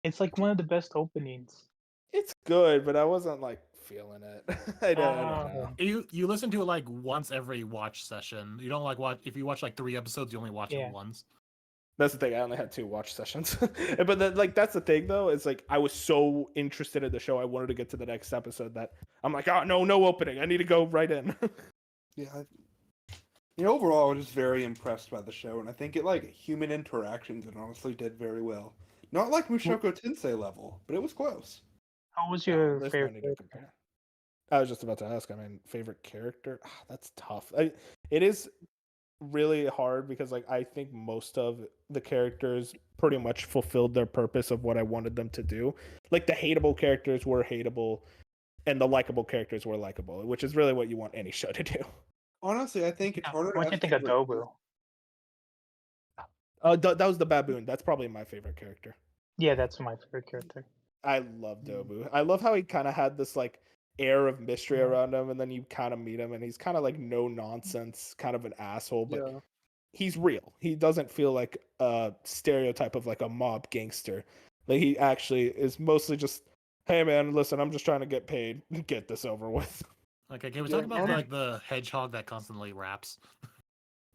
it's like one of the best openings. It's good, but I wasn't like feeling it. I don't know. You listen to it like once every watch session. You don't like watch if you watch like 3 episodes, you only watch Yeah. it once. That's the thing. I only had 2 watch sessions, but like that's the thing though. Is like I was so interested in the show, I wanted to get to the next episode that I'm like, oh no opening. I need to go right in. Yeah. Overall, I was just very impressed by the show, and I think it like human interactions it honestly did very well. Not like Mushoku Tensei level, but it was close. How was No, your there's no favorite need to character? compare. I was just about to ask. I mean, favorite character? That's tough. It is really hard because like I think most of the characters pretty much fulfilled their purpose of what I wanted them to do. Like the hateable characters were hateable, and the likable characters were likable, which is really what you want any show to do. Honestly, I think it's harder to What do you have think of favorite- Dobu? That was the baboon. That's probably my favorite character. Yeah, that's my favorite character. I love Dobu. I love how he kind of had this like air of mystery Yeah. around him, and then you kind of meet him, and he's kind of like no nonsense, kind of an asshole, but Yeah. he's real. He doesn't feel like a stereotype of like a mob gangster. Like he actually is mostly just, hey man, listen, I'm just trying to get paid, get this over with. Okay, can we Yeah, talk about and- like the hedgehog that constantly raps?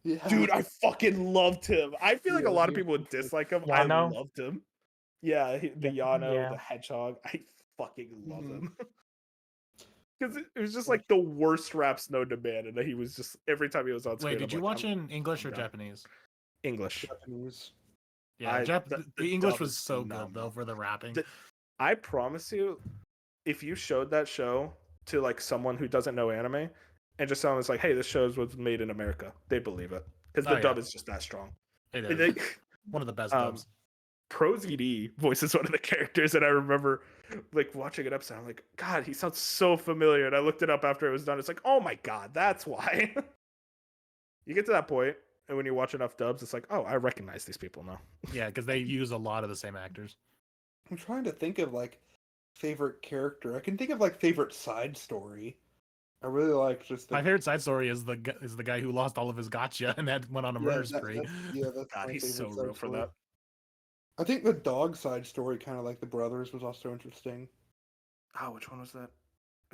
Yeah. Dude, I fucking loved him. I feel like a Yeah, lot of he people was would good. dislike him. Yano? I loved him. Yeah, the Yeah, Yano, yeah. the hedgehog. I fucking love Mhm. him. Because it was just like the worst raps known to man, and he was just every time he was on screen. Wait, did I'm you like, watch in English or I'm done. Japanese? English? Japanese. Yeah, The the English dub was is so good though phenomenal. for the rapping. I promise you, if you showed that show to like someone who doesn't know anime, and just someone was like, "Hey, this show was made in America," they believe it because the Oh, dub yeah. is just that strong. It And is they- one of the best um, dubs. ProZD voices one of the characters, and I remember like watching it episode. I'm like, God, he sounds so familiar. And I looked it up after it was done. It's like, oh my God, that's why. You get to that point, and when you watch enough dubs, it's like, oh, I recognize these people now. Yeah, because they use a lot of the same actors. I'm trying to think of like favorite character. I can think of like favorite side story. I really like just My the favorite side story is the guy who lost all of his gotcha and then went on a murder spree. that's God, my he's favorite so side real for story. that. I think the dog side story, kind of like the brothers, was also interesting. Oh, which one was that?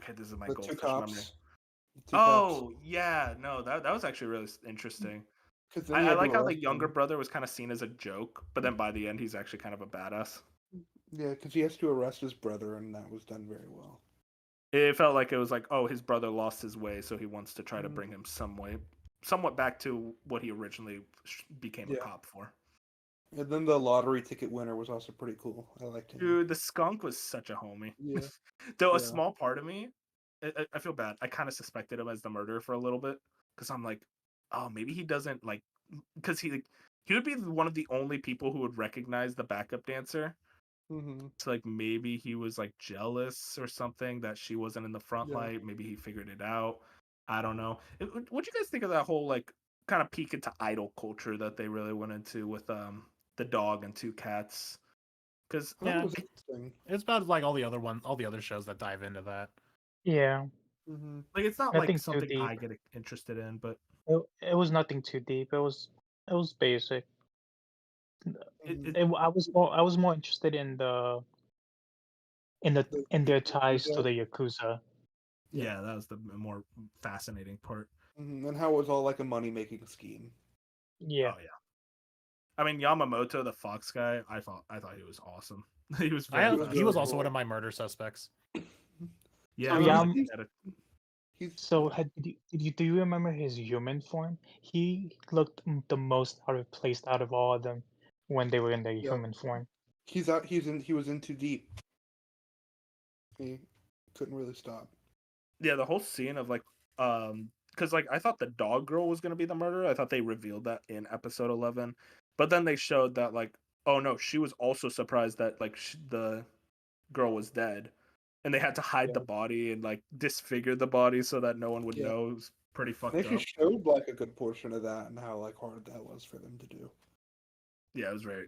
Okay, this is my The two goldfish memory. cops. The two cops. Oh, yeah, no, that was actually really interesting. Because then I, he I had to like how the arrest younger him. brother was kind of seen as a joke, but then by the end, he's actually kind of a badass. Yeah, because he has to arrest his brother, and that was done very well. It felt like it was like, oh, his brother lost his way, so he wants to try to Mhm. bring him somewhat back to what he originally became a Yeah. cop for. And then the lottery ticket winner was also pretty cool. I liked him. Dude, the skunk was such a homie. Yeah. Though a Yeah. small part of me, I feel bad. I kind of suspected him as the murderer for a little bit because I'm like, oh, maybe he doesn't like, because he would be one of the only people who would recognize the backup dancer. Mm-hmm. So like maybe he was like jealous or something that she wasn't in the front Yeah. light. Maybe he figured it out. I don't know. What do you guys think of that whole like kind of peek into idol culture that they really went into with the dog and two cats? Because I thought Yeah. it was interesting. It's about like all the other shows that dive into that. Yeah, Mm-hmm. like it's not like nothing too something deep. I get interested in, but It was nothing too deep. It was basic. it I was more interested in in their ties to Yakuza. the Yakuza. Yeah. yeah, that was the more fascinating part. Mm-hmm. And how it was all like a money-making scheme. Yeah. Oh yeah. I mean Yamamoto, the Fox guy, I thought he was awesome. He was I very have, was he was really fascinating. also one cool. of my murder suspects. Yeah, So it was like Yam, He's so do you remember his human form? He looked the most out of place out of all of them when they were in their yeah. human form. He's out. He was in too deep. He couldn't really stop. yeah, the whole scene of like because like I thought the dog girl was gonna be the murderer. I thought they revealed that in episode 11, but then they showed that like, oh no, she was also surprised that like the girl was dead, and they had to hide the Yeah. body and like disfigure the body so that no one would Yeah. know. It was pretty They fucked actually up. showed like a good portion of that and how like hard that was for them to do. Yeah, it was very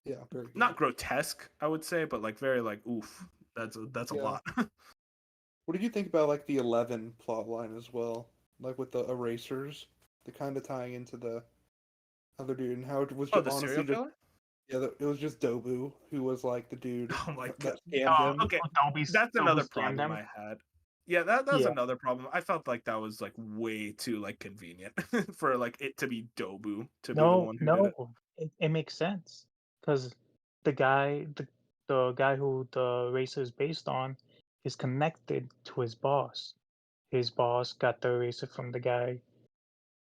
Yeah, very good. not grotesque, I would say, but like very like oof. That's a Yeah. lot. What did you think about like the 11 plot line as well? Like with the erasers, the kind of tying into the other dude and how it was Oh, just, the honestly serial just killer. it was just Dobu who was like the dude Oh my that god. scammed him. Okay, Dolby that's Dolby another scammed problem them. I had. Yeah, that was Yeah. another problem. I felt like that was like way too like convenient for like it to be Dobu to be the No, one who did it. no, it makes sense because the guy who the racer is based on is connected to his boss. His boss got the eraser from the guy,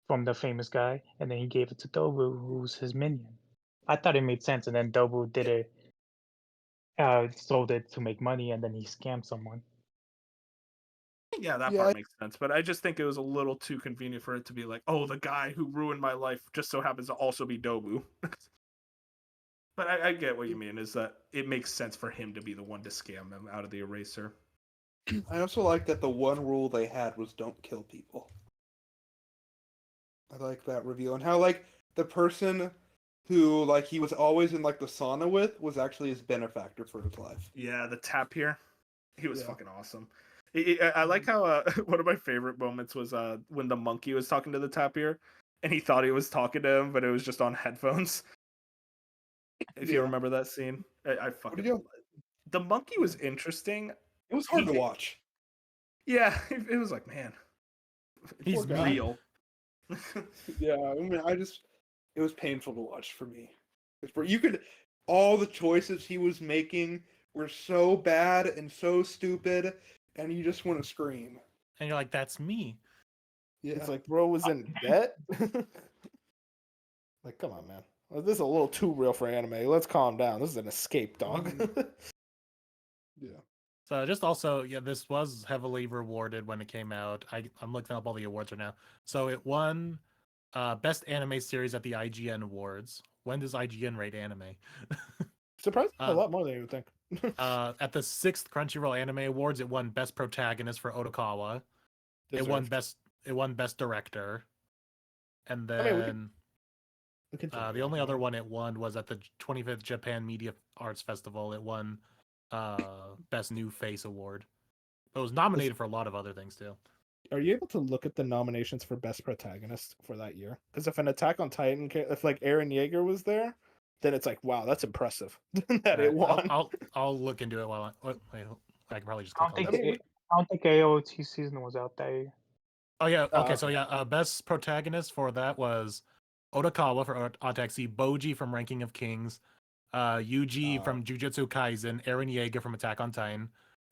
from the famous guy, and then he gave it to Dobu, who's his minion. I thought it made sense, and then Dobu did it, sold it to make money, and then he scammed someone. Yeah, that Yeah, part makes sense, but I just think it was a little too convenient for it to be like, oh, the guy who ruined my life just so happens to also be Dobu. But I get what you mean, is that it makes sense for him to be the one to scam him out of the eraser. I also like that the one rule they had was don't kill people. I like that reveal and how like the person who like he was always in like the sauna with was actually his benefactor for his life. Yeah, the tap here, he was Yeah. fucking awesome. I like how one of my favorite moments was when the monkey was talking to the tapir, and he thought he was talking to him, but it was just on headphones. If you Yeah. remember that scene, I What fucking did you? the monkey was interesting. It was hard He- to watch. Yeah, it was like man, He's it's me. real. Yeah, I mean, it was painful to watch for me. You could, all the choices he was making were so bad and so stupid, and you just want to scream. And you're like, that's me. Yeah, It's like bro was in debt. Like, come on, man. Well, this is a little too real for anime. Let's calm down. This is an escape, dog. yeah. So just also, yeah, this was heavily rewarded when it came out. I'm looking up all the awards right now. So it won Best Anime Series at the IGN Awards. When does IGN rate anime? Surprisingly, a Uh, lot more than you would think. At the 6th Crunchyroll Anime Awards, it won Best Protagonist for Otokawa. Deserved. It won Best Director. And I mean, then we can the only other one it won was at the 25th Japan Media Arts Festival. It won Best New Face award. It was nominated for a lot of other things too. Are you able to look at the nominations for best protagonist for that year? Because if an Attack on Titan, if like Eren Yeager was there, then it's like, wow, that's impressive that it won. I'll look into it while wait, I can probably just I click don't on think this. I don't think AOT season was out that year. Oh yeah, okay, so okay. yeah, best protagonist for that was Otokawa for Otaxi, Boji from Ranking of Kings, Yuji from Jujutsu Kaisen, Eren Yeager from Attack on Titan,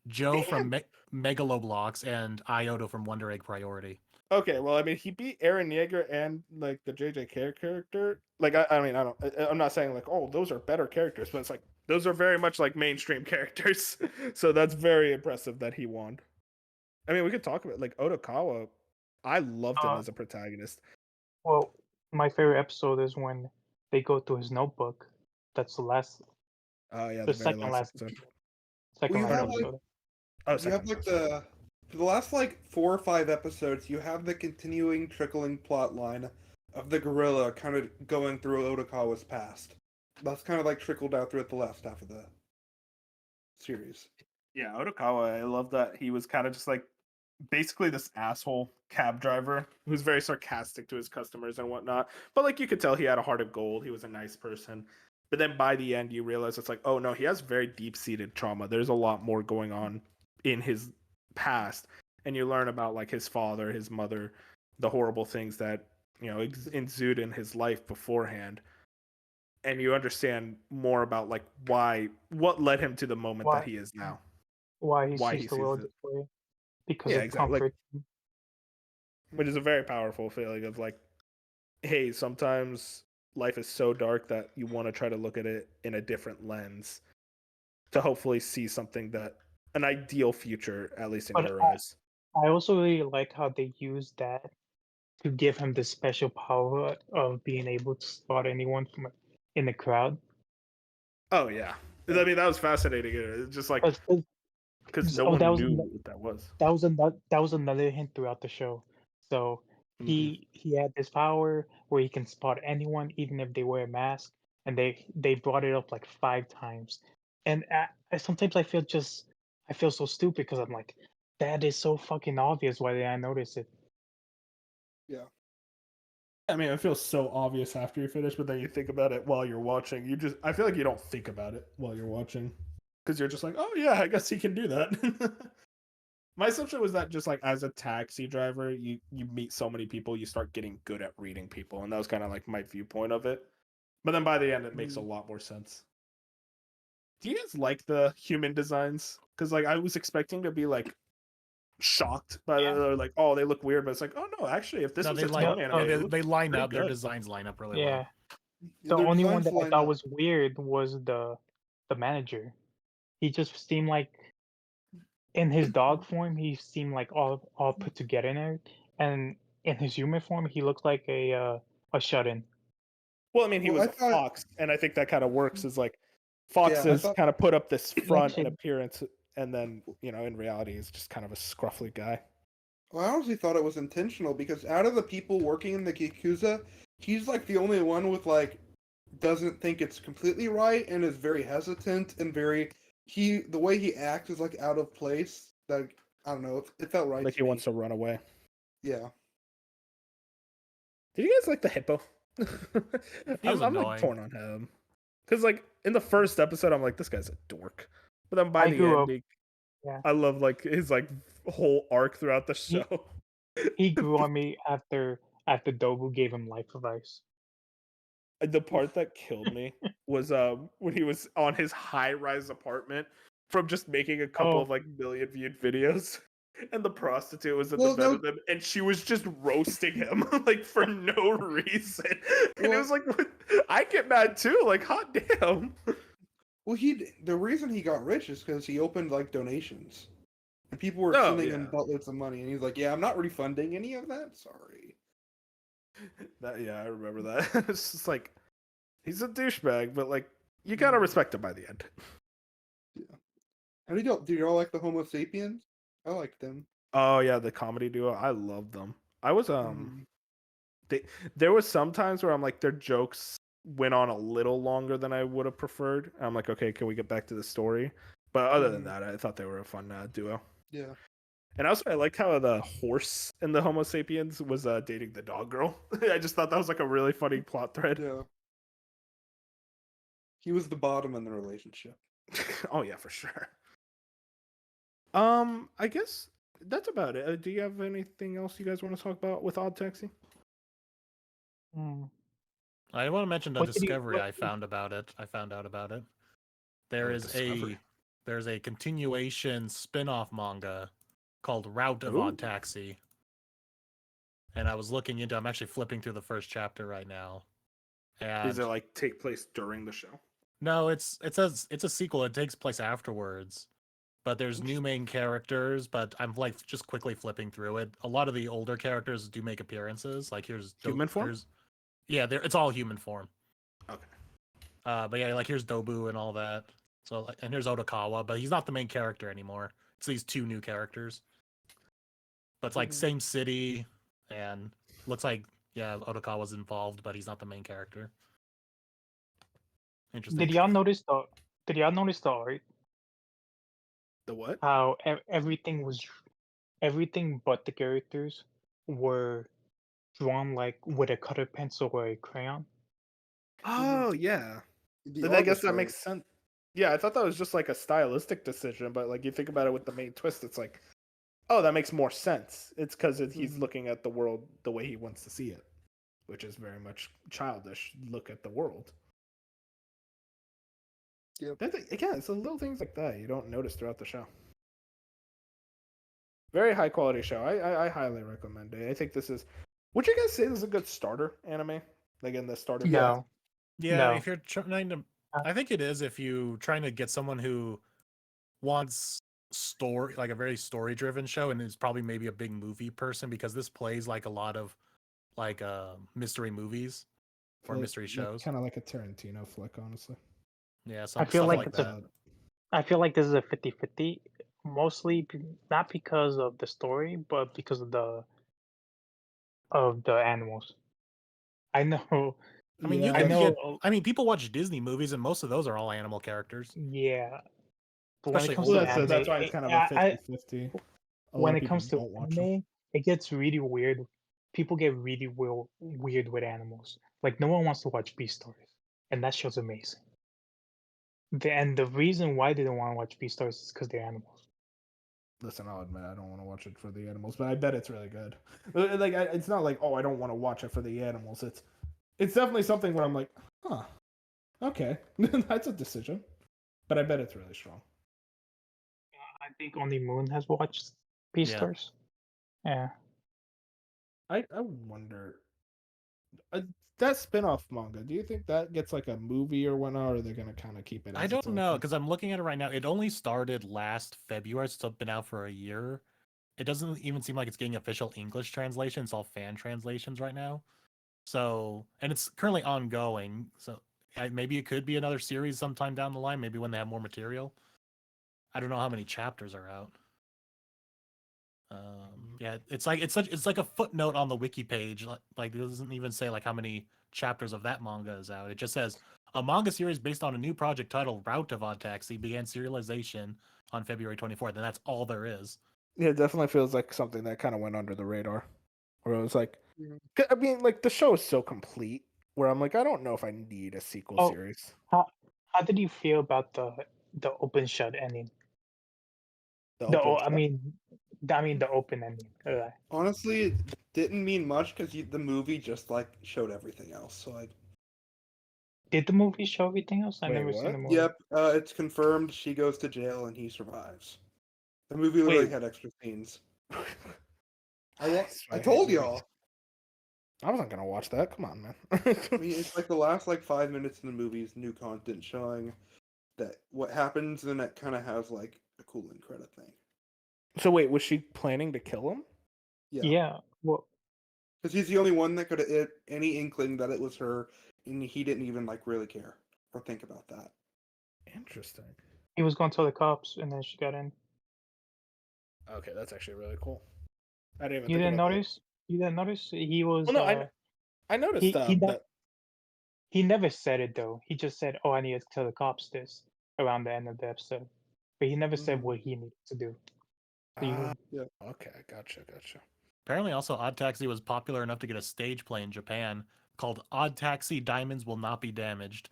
Joe from Megaloblocks, and Ioto from Wonder Egg Priority. Okay, well, I mean, he beat Eren Yeager and like the JJK character. Like, I'm not saying like, oh, those are better characters, but it's like those are very much like mainstream characters. So that's very impressive that he won. I mean, we could talk about like Otokawa. I loved him as a protagonist. Well, my favorite episode is when they go through his notebook. That's the last, Oh yeah, the the very second last last, episode. second you last have like episode. Oh, you have second like episode. for the last like 4 or 5 episodes, you have the continuing trickling plot line of the gorilla kind of going through Otokawa's past. That's kind of like trickled out throughout the last half of the series. Yeah, Otokawa, I love that he was kind of just like basically this asshole cab driver who's very sarcastic to his customers and whatnot. But like you could tell he had a heart of gold. He was a nice person. But then by the end, you realize it's like, oh no, he has very deep seated trauma. There's a lot more going on in his past. And you learn about like his father, his mother, the horrible things that, you know, ensued in his life beforehand. And you understand more about like what led him to the moment that Why he is now. why he Why sees he the sees world it. this way? Because Yeah, it exactly. Like, comforts him. which is a very powerful feeling of like, hey, sometimes life is so dark that you want to try to look at it in a different lens to hopefully see something that an ideal future, at least in But your eyes. I also really like how they use that to give him this special power of being able to spot anyone from in the crowd. Oh yeah, I mean that was fascinating. It's just like because no Oh, one knew what that was. that was another hint throughout the show. So Mm-hmm. he had this power where he can spot anyone, even if they wear a mask, and they brought it up like 5 times. And sometimes I feel so stupid because I'm like, that is so fucking obvious. Why did I notice it? Yeah. I mean, it feels so obvious after you finish, but then you think about it while you're watching. I feel like you don't think about it while you're watching because you're just like, oh yeah, I guess he can do that. My assumption was that just like as a taxi driver, you meet so many people, you start getting good at reading people, and that was kind of like my viewpoint of it. But then by the end, it makes a lot more sense. Do you guys like the human designs? Because like I was expecting to be like shocked by like, oh, they look weird, but it's like, oh no, actually, if this was a tone anime, they line up. good. Their designs line up really Yeah. well. The Their only one designs that I line thought up. was weird was the manager. He just seemed like in his dog form, he seemed like all put together now, and in his human form, he looked like a shut-in. Well, I mean, he Well, was I a thought, fox, and I think that kind of works as like yeah, I foxes thought, kind of put up this front and Actually, appearance, and then in reality, he's just kind of a scruffy guy. well, I honestly thought it was intentional because out of the people working in the Yakuza, he's like the only one with like doesn't think it's completely right and is very hesitant and the way he acts is like out of place. Like I don't know, it felt right Like to he me. wants to run away. Yeah. Did you guys like the hippo? was I'm like annoying. torn on him because like in the first episode, I'm like, this guy's a dork, but then by I the grew up. end, Yeah, I love like his like whole arc throughout the he show. he grew on me after Dobu gave him life advice. The part that killed me was when he was on his high-rise apartment from just making a couple of Oh, like million viewed videos. And the prostitute was in Well, the bed no, with him, and she was just roasting him like for no reason. And it well, was like, I get mad too. Like, hot damn. well, the reason he got rich is because he opened like donations, and people were Oh sending yeah, him buttloads of money, and he's like, "Yeah, I'm not refunding any of that. Sorry." I remember that. It's just like he's a douchebag, but like you gotta respect him by the end. Yeah. And did y'all like the Homo sapiens? I liked them. Oh yeah, the comedy duo. I love them. I was Mhm. there was some times where I'm like their jokes went on a little longer than I would have preferred. I'm like, okay, can we get back to the story? But other than Mhm. that, I thought they were a fun duo. Yeah. And also, I liked how the horse in the Homo sapiens was dating the dog girl. I just thought that was like a really funny plot thread. Yeah. He was the bottom in the relationship. Oh yeah, for sure. I guess that's about it. Do you have anything else you guys want to talk about with Odd Taxi? Mm. I want to mention the What did you? discovery What, I found out about it. There Oh, is Discovery. there's a continuation spin-off manga called Route of Ooh. Odd Taxi. And I was looking into I'm actually flipping through the first chapter right now. Does And it like take place during the show? no, it says it's a sequel. It takes place afterwards. But there's new main characters, but I'm like just quickly flipping through it. A lot of the older characters do make appearances. Like Human form? Yeah, it's all human form. Okay. But yeah, like here's Dobu and all that. So and here's Otokawa, but he's not the main character anymore. It's these two new characters. But it's like same city, and looks like yeah, Otokawa's involved, but he's not the main character. Interesting. did y'all notice the? Did y'all notice the art? The what? How everything was, everything but the characters were drawn like with a colored pencil or a crayon. Oh yeah. The Then I art guess was that great. makes sense. Yeah, I thought that was just like a stylistic decision, but like you think about it with the main twist, it's like, oh, that makes more sense. It's because he's looking at the world the way he wants to see it, which is very much childish. Look at the world. Yep. Again, it's the little things like that you don't notice throughout the show. Very high quality show. I highly recommend it. I think this is. Would you guys say this is a good starter anime? Like in the starter. No, Yeah, no. if you're trying to, I think it is if you trying to get someone who wants story, like a very story-driven show, and is probably maybe a big movie person because this plays like a lot of like mystery movies or mystery shows. Kind of like a Tarantino flick, honestly. Yeah, I feel stuff like like it's that. I feel like this is a 50-50, mostly not because of the story, but because of the animals. I know. I mean, Yeah, you I can know. get. I mean, people watch Disney movies, and most of those are all animal characters. Yeah, but when it Especially comes older to ones. that's anime, why it's kind of a 50-50. A lot when of it people comes to don't watch them. anime, it gets really weird. People get really weird with animals. Like no one wants to watch Beastars, and that show's amazing. And the reason why they don't want to watch Beastars is because they're animals. Listen, I'll admit I don't want to watch it for the animals, but I bet it's really good. Like, it's not like, oh, I don't want to watch it for the animals. It's definitely something where I'm like, huh, okay, that's a decision. But I bet it's really strong. I think only Moon has watched Beastars. Yeah. I wonder that spin-off manga. Do you think that gets like a movie or whatnot, or are they gonna kind of keep it? As I don't its own know thing? because I'm looking at it right now. It only started last February, so it's been out for a year. It doesn't even seem like it's getting official English translation. It's all fan translations right now. So, and it's currently ongoing. So maybe it could be another series sometime down the line. Maybe when they have more material. I don't know how many chapters are out. Yeah, it's like a footnote on the wiki page. Like it doesn't even say like how many chapters of that manga is out. It just says a manga series based on a new project titled Route of Odd Taxi began serialization on February 24th, and that's all there is. Yeah, it definitely feels like something that kind of went under the radar. Where it was like, Yeah. I mean, like the show is so complete. Where I'm like, I don't know if I need a sequel Oh, series. how did you feel about the open shut ending? The The open I mean, the open ending. Honestly, it didn't mean much because the movie just like showed everything else. So like, Did the movie show everything else? I Wait, never seen what? the movie. yep, it's confirmed. She goes to jail and he survives. The movie literally had extra scenes. I told y'all. I wasn't gonna watch that. Come on, man. I mean, it's like the last like 5 minutes in the movie is new content showing that what happens, and it kind of has like a cool end credit thing. So wait, was she planning to kill him? Yeah, Yeah. Well, because he's the only one that could have any inkling that it was her, and he didn't even like really care or think about that. Interesting. he was going to tell the cops, and then she got in. Okay, that's actually really cool. I didn't even You think didn't about notice? You didn't notice? He was. Well, no, I noticed that. He never said it though. He just said, "Oh, I need to tell the cops this" around the end of the episode. but he never said Mhm. what he needed to do. So you- Okay, gotcha. Apparently, also Odd Taxi was popular enough to get a stage play in Japan called Odd Taxi Diamonds Will Not Be Damaged.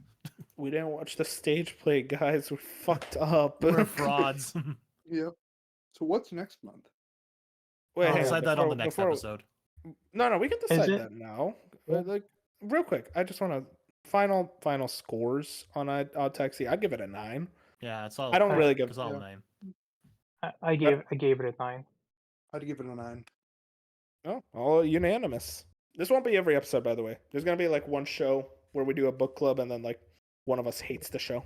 We didn't watch the stage play, guys. We're fucked up. We're frauds. Yep. So what's next month? Wait, I'll hang on, decide that on the before- next before- episode. No, we can decide it? that now. Yeah. Like, real quick, I just want to final scores on Odd Taxi. I'd give it a 9. Yeah, it's all. I don't really give. It's all yeah. 9. I gave it a 9. I'd give it a 9. Oh, all unanimous. This won't be every episode, by the way. There's gonna be like one show where we do a book club, and then like one of us hates the show.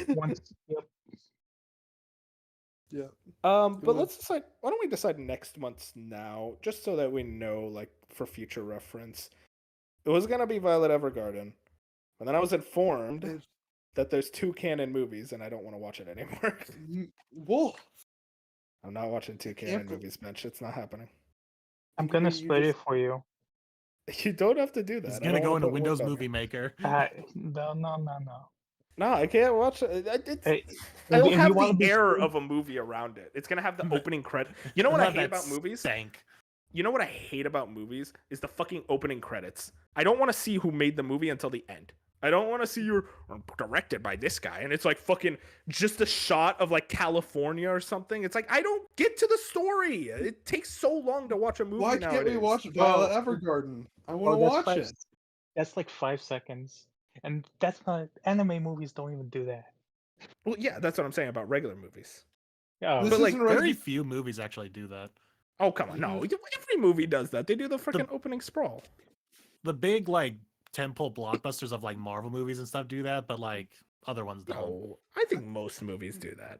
Once, yep. Yeah. But Well- let's decide. Why don't we decide next month's now, just so that we know, like, for future reference. It was gonna be Violet Evergarden, and then I was informed It's- that there's 2 canon movies, and I don't want to watch it anymore. Wolf. I'm not watching 2 canon Can't- movies, Bench. It's not happening. I'm You- gonna you split it just- for you. You don't have to do that. He's I gonna don't go wanna into put work Windows on you. Movie Maker. No. No, I can't watch it. Hey, It'll if you have wanna the be error screwed- of a movie around it. It's gonna have the But- opening credit. You know what I Not hate that about movies? Stank. You know what I hate about movies is the fucking opening credits. I don't want to see who made the movie until the end. I don't want to see you're directed by this guy, and it's like fucking just a shot of like California or something. It's like I don't get to the story. It takes so long to watch a movie. Why can't we nowadays. watch Violet Evergarden? I want to watch it. That's like 5 seconds, and that's not anime movies. Don't even do that. Well, yeah, that's what I'm saying about regular movies. Oh, This But, like, isn't Very Resi- few movies actually do that. Oh come on, no! Every movie does that. They do the freaking opening sprawl. The big like tentpole blockbusters of like Marvel movies and stuff do that, but like other ones don't. No, I think most movies do that.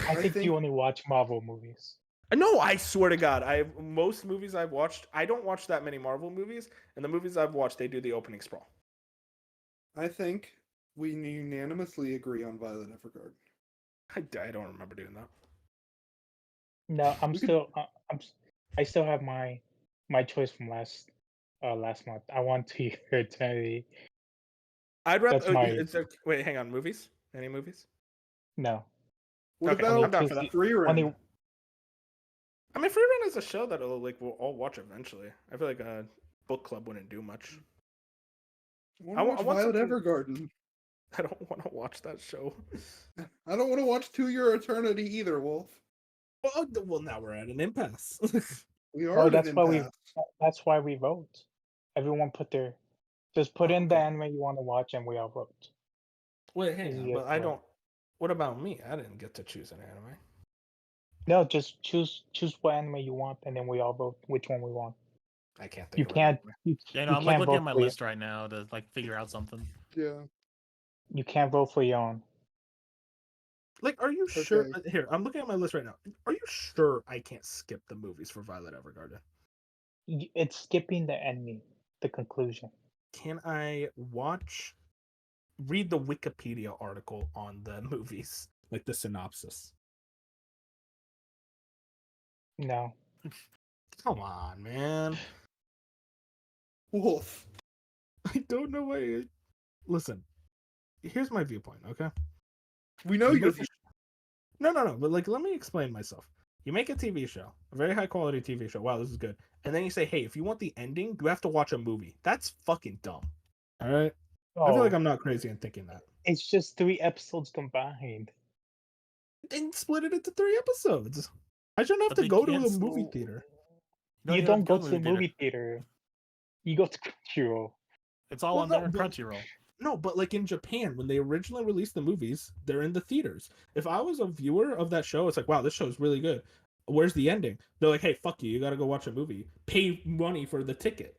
I think you only watch Marvel movies. No, I swear to God, most movies I've watched. I don't watch that many Marvel movies, and the movies I've watched, they do the opening sprawl. I think we unanimously agree on Violet Evergarden. I don't remember doing that. No, I'm We could- still. I still have my choice from last month. I want to hear Eternity. I'd rather. That's my- Wait, hang on. Movies? Any movies? No. What Okay, I'm about down for that. Free Run? Only I mean, Free Run is a show that we'll all watch eventually. I feel like a book club wouldn't do much. I I want want Violet something- Evergarden. I don't want to watch that show. I don't want to watch To Your Eternity either, Wolf. Well, now we're at an impasse. We are. Oh, at that's an why we. impasse. That's why we vote. Everyone just put in the anime you want to watch, and we all vote. Wait, hang on. Yeah, But I right. don't. What about me? I didn't get to choose an anime. No, just choose what anime you want, and then we all vote which one we want. I can't think. You of an can't. anime. You, Yeah, you no, I'm like can't looking vote at my for your- list right now to like figure out something. Yeah. You can't vote for your own. Like, are you sure? Okay. Here, I'm looking at my list right now. Are you sure I can't skip the movies for Violet Evergarden? It's skipping the ending, the conclusion. Can I read the Wikipedia article on the movies, like the synopsis? No. Come on, man. Wolf. I don't know why. Listen, here's my viewpoint, okay? We know You you're. make No, but like, let me explain myself. You make a TV show, a very high quality TV show. Wow, this is good. And then you say, hey, if you want the ending, you have to watch a movie. That's fucking dumb. All right? I feel like Oh, I'm not crazy in thinking that. it's just 3 episodes combined. Then split it into 3 episodes. I shouldn't have But to they go to can't a movie theater. You You even don't have go to to the movie theater. You go to Crunchyroll. It's all Well, on there no, in but- Crunchyroll. No, but like in Japan, when they originally released the movies, they're in the theaters. If I was a viewer of that show, it's like, wow, this show's really good. Where's the ending? They're like, hey, fuck you. You got to go watch a movie. Pay money for the ticket.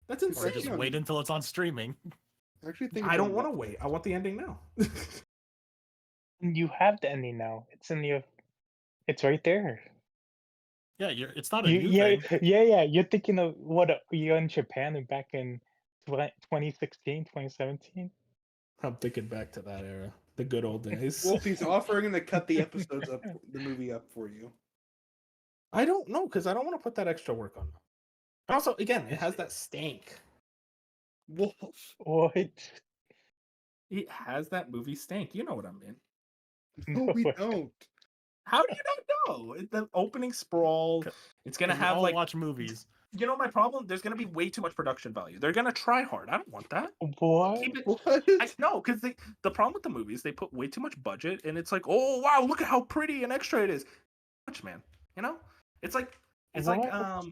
That's Or insane. just Yeah. wait until it's on streaming. Actually, think I about don't want to Netflix. wait. I want the ending now. You have the ending now. It's in your. It's right there. Yeah, it's not a You, new yeah, thing. yeah. You're thinking of what you're in Japan and back in 2016, 2017. I'm thinking back to that era, the good old days. Wolfie's offering to cut the episodes up, the movie up for you. I don't know because I don't want to put that extra work on them. And also, again, it has that stank. Wolf. What? It has that movie stank. You know what I mean? No, we No. don't. How do you not know? The opening sprawl. It's gonna 'Cause we have all like. watch movies. You know my problem? There's gonna be way too much production value. They're gonna try hard. I don't want that. What? Keep it. What? No, because the problem with the movies, they put way too much budget, and it's like, oh wow, look at how pretty and extra it is. Much man, you know? It's like What?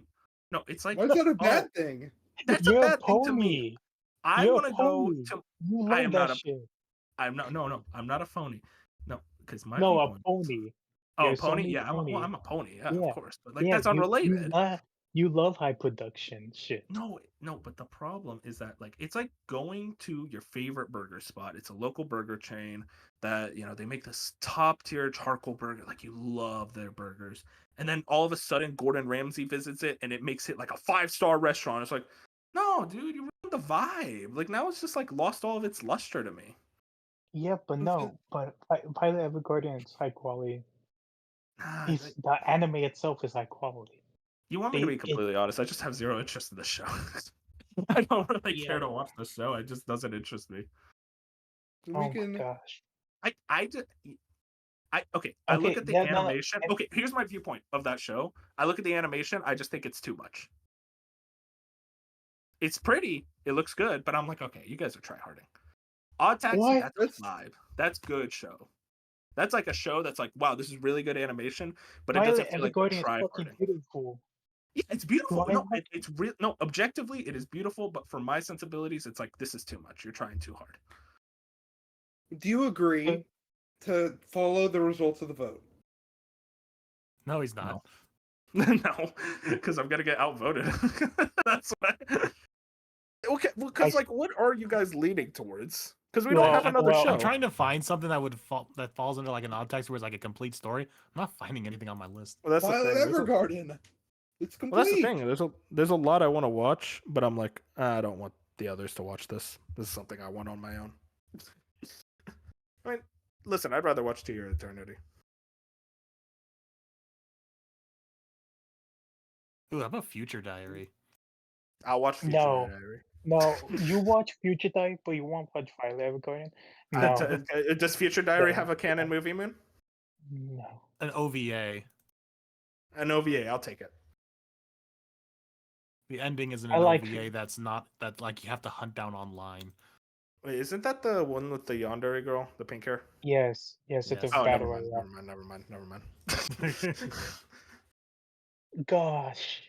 no, it's like Why is that a oh, bad thing? that's You're a a bad thing to me. pony. I You're want a to go pony. to. You I love am that not a. shit. I'm not. No, I'm not a phony. No, because my No, a viewpoint. pony. Oh, There's so pony. many Yeah, ponies. I'm a pony. Yeah, of Yeah, course. But like yeah. that's You unrelated. love high production shit. No, but the problem is that like it's like going to your favorite burger spot. It's a local burger chain that, they make this top tier charcoal burger, like you love their burgers. And then all of a sudden Gordon Ramsay visits it and it makes it like a 5-star restaurant. It's like, no, dude, you ruined the vibe. Like now it's just like lost all of its luster to me. Yeah, but no. But Violet Evergarden is high quality. Nah, The anime itself is high quality. you want me to be completely honest? I just have zero interest in the show. I don't really care to watch the show. It just doesn't interest me. Oh my gosh. I look at the animation. No. Okay, here's my viewpoint of that show. I look at the animation. I just think it's too much. It's pretty. It looks good, but I'm like, okay, you guys are tryharding. Odd Taxi, What? that's a vibe. That's good show. That's like a show that's like, wow, this is really good animation, but it doesn't feel like tryharding. Beautiful. Yeah, it's beautiful. Why No, not? it's real. No, objectively, it is beautiful, but for my sensibilities, it's like this is too much. You're trying too hard. Do you agree to follow the results of the vote? No, he's not. No, because I'm gonna get outvoted. That's why. Okay, well, because like, what are you guys leaning towards? Because we don't have another show. I'm trying to find something that falls under like an odd text where it's like a complete story. I'm not finding anything on my list. Well, that's Violet the thing. Evergarden. It's complete. Well, that's the thing. There's a lot I want to watch, but I'm like, I don't want the others to watch this. This is something I want on my own. I mean, listen, I'd rather watch To Your Eternity. Ooh, how about Future Diary? I'll watch Future Diary. No, you watch Future Diary, but you won't watch Violet Evergarden. No. Does Future Diary have a canon movie, Moon? No. An OVA. An OVA, I'll take it. The ending is an OVA that's not that like you have to hunt down online. Wait, isn't that the one with the yandere girl, the pink hair? Yes, it's a battle royale. Never mind. Gosh.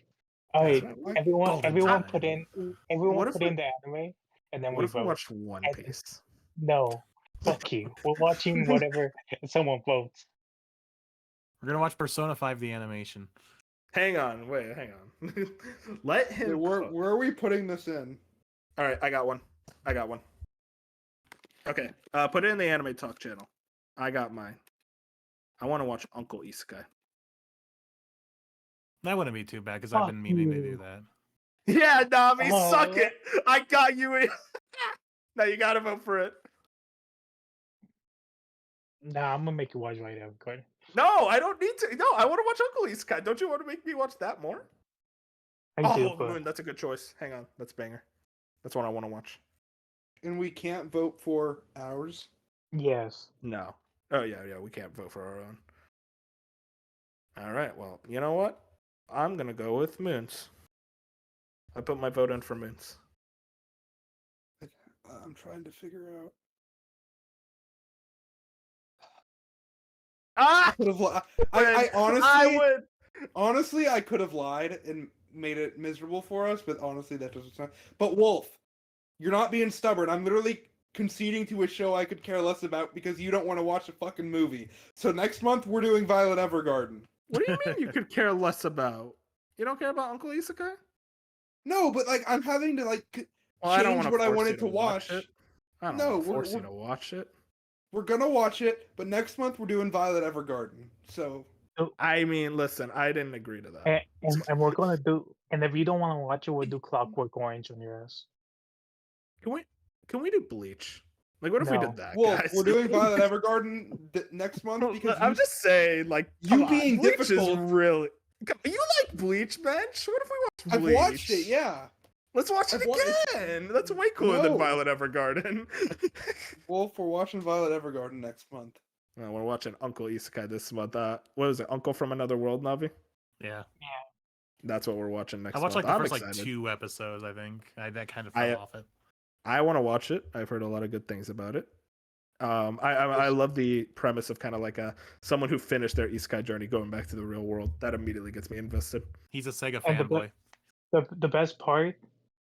All right, everyone put in the anime, and then what if we watched One Piece? No, fuck you. We're watching whatever someone votes. We're gonna watch Persona 5 the animation. Hang on. Let him. Where are we putting this in? All right, I got one. Okay, put it in the Anime Talk channel. I got mine. I want to watch Uncle Isekai. That wouldn't be too bad because I've been meaning to do that. Yeah, Nami, suck it. I got you in. Now you gotta vote for it. Nah, I'm gonna make you watch Violet Evergarden. No, I don't need to. No, I want to watch Uncle Isekai. Don't you want to make me watch that more? I do, but... Moon, that's a good choice. Hang on, that's banger. That's what I want to watch. And we can't vote for ours? Yes. No. Oh, yeah, we can't vote for our own. All right, well, you know what? I'm going to go with Moons. I put my vote in for Moons. I'm trying to figure out. Ah! Honestly, I could have lied and made it miserable for us, but honestly, that doesn't sound. But Wolf, you're not being stubborn. I'm literally conceding to a show I could care less about because you don't want to watch a fucking movie. So next month we're doing Violet Evergarden. What do you mean you could care less about? You don't care about Uncle Isekai? No, but like I'm having to like change what I wanted to watch. I don't want to force you to watch it. We're gonna watch it, but next month we're doing Violet Evergarden. So I mean, listen, I didn't agree to that. And we're gonna do. And if you don't want to watch it, we'll do Clockwork Orange on your ass. Can we do Bleach? Like, what if we did that? Well, guys? we're doing Violet Evergarden next month because I'm just saying, like, you being Bleach difficult. Is really. You like Bleach, Bench? What if we watch Bleach? I've watched it, yeah. Let's watch it again. That's way cooler than Violet Evergarden. Wolf, we're watching Violet Evergarden next month. We're watching Uncle Isekai this month. What is it? Uncle from Another World, Navi? Yeah. That's what we're watching next I watched month. like the I'm first excited. like 2 episodes, I think. That kind of fell off it. I want to watch it. I've heard a lot of good things about it. I love the premise of kind of like someone who finished their isekai journey going back to the real world. That immediately gets me invested. He's a Sega And fanboy. the best part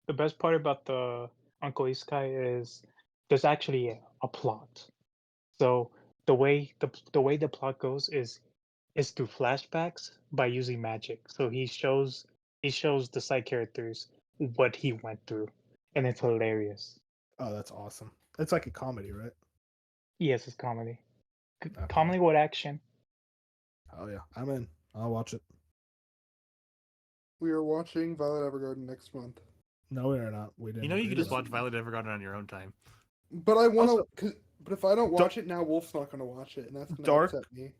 about the Uncle Isekai is there's actually a plot. So the way the plot goes is through flashbacks by using magic. So he shows the side characters what he went through, and it's hilarious. Oh, that's awesome. It's like a comedy, right? Yes, it's comedy. Okay. Comedy with action. Oh yeah, I'm in. I'll watch it. We are watching Violet Evergarden next month. No, we are not. We didn't. You know, you agree can to just that. watch Violet Evergarden on your own time. But I want Also- to. But if I don't watch it now, Wolf's not going to watch it, and that's going to Dark- upset me.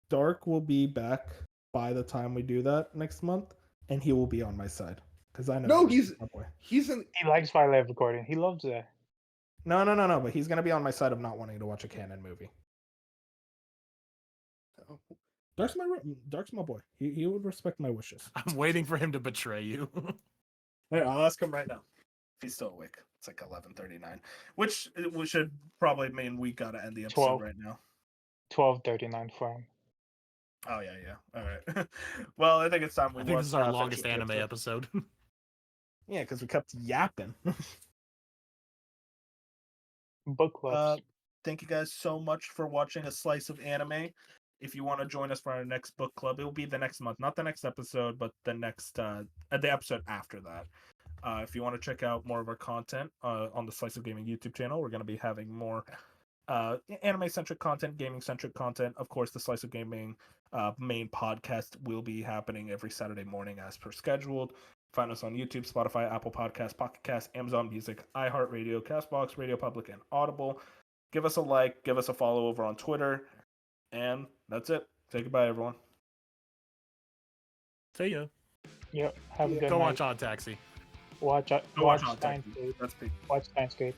Dark will be back by the time we do that next month, and he will be on my side because I know. No, he's my boy. he's in. He likes Violet Evergarden. He loves that. No. But he's gonna be on my side of not wanting to watch a canon movie. Oh. Dark's my boy. He would respect my wishes. I'm waiting for him to betray you. Hey, I'll ask him right now. If he's still awake. It's like 11:39, which we should probably mean we gotta end the episode 12. right now. 12:39 for him. Oh yeah. All right. Well, I think it's time we. I think this is our finish longest the anime episode. Yeah, because we kept yapping. Book clubs. Thank you guys so much for watching a slice of anime. If you want to join us for our next book club, it will be the next month, not the next episode, but the next the episode after that. If you want to check out more of our content on the Slice of Gaming YouTube channel, we're going to be having more anime-centric content, gaming-centric content. Of course, the Slice of Gaming main podcast will be happening every Saturday morning as per scheduled. Find us on YouTube, Spotify, Apple Podcasts, Pocket Casts, Amazon Music, iHeartRadio, CastBox, Radio Public, and Audible. Give us a like, give us a follow over on Twitter, and that's it. Say goodbye, everyone. See ya. Yep. Have a good Go night. watch Odd Taxi. Watch Go watch Steins Odd Taxi. Gate. That's big. Watch Steins Gate.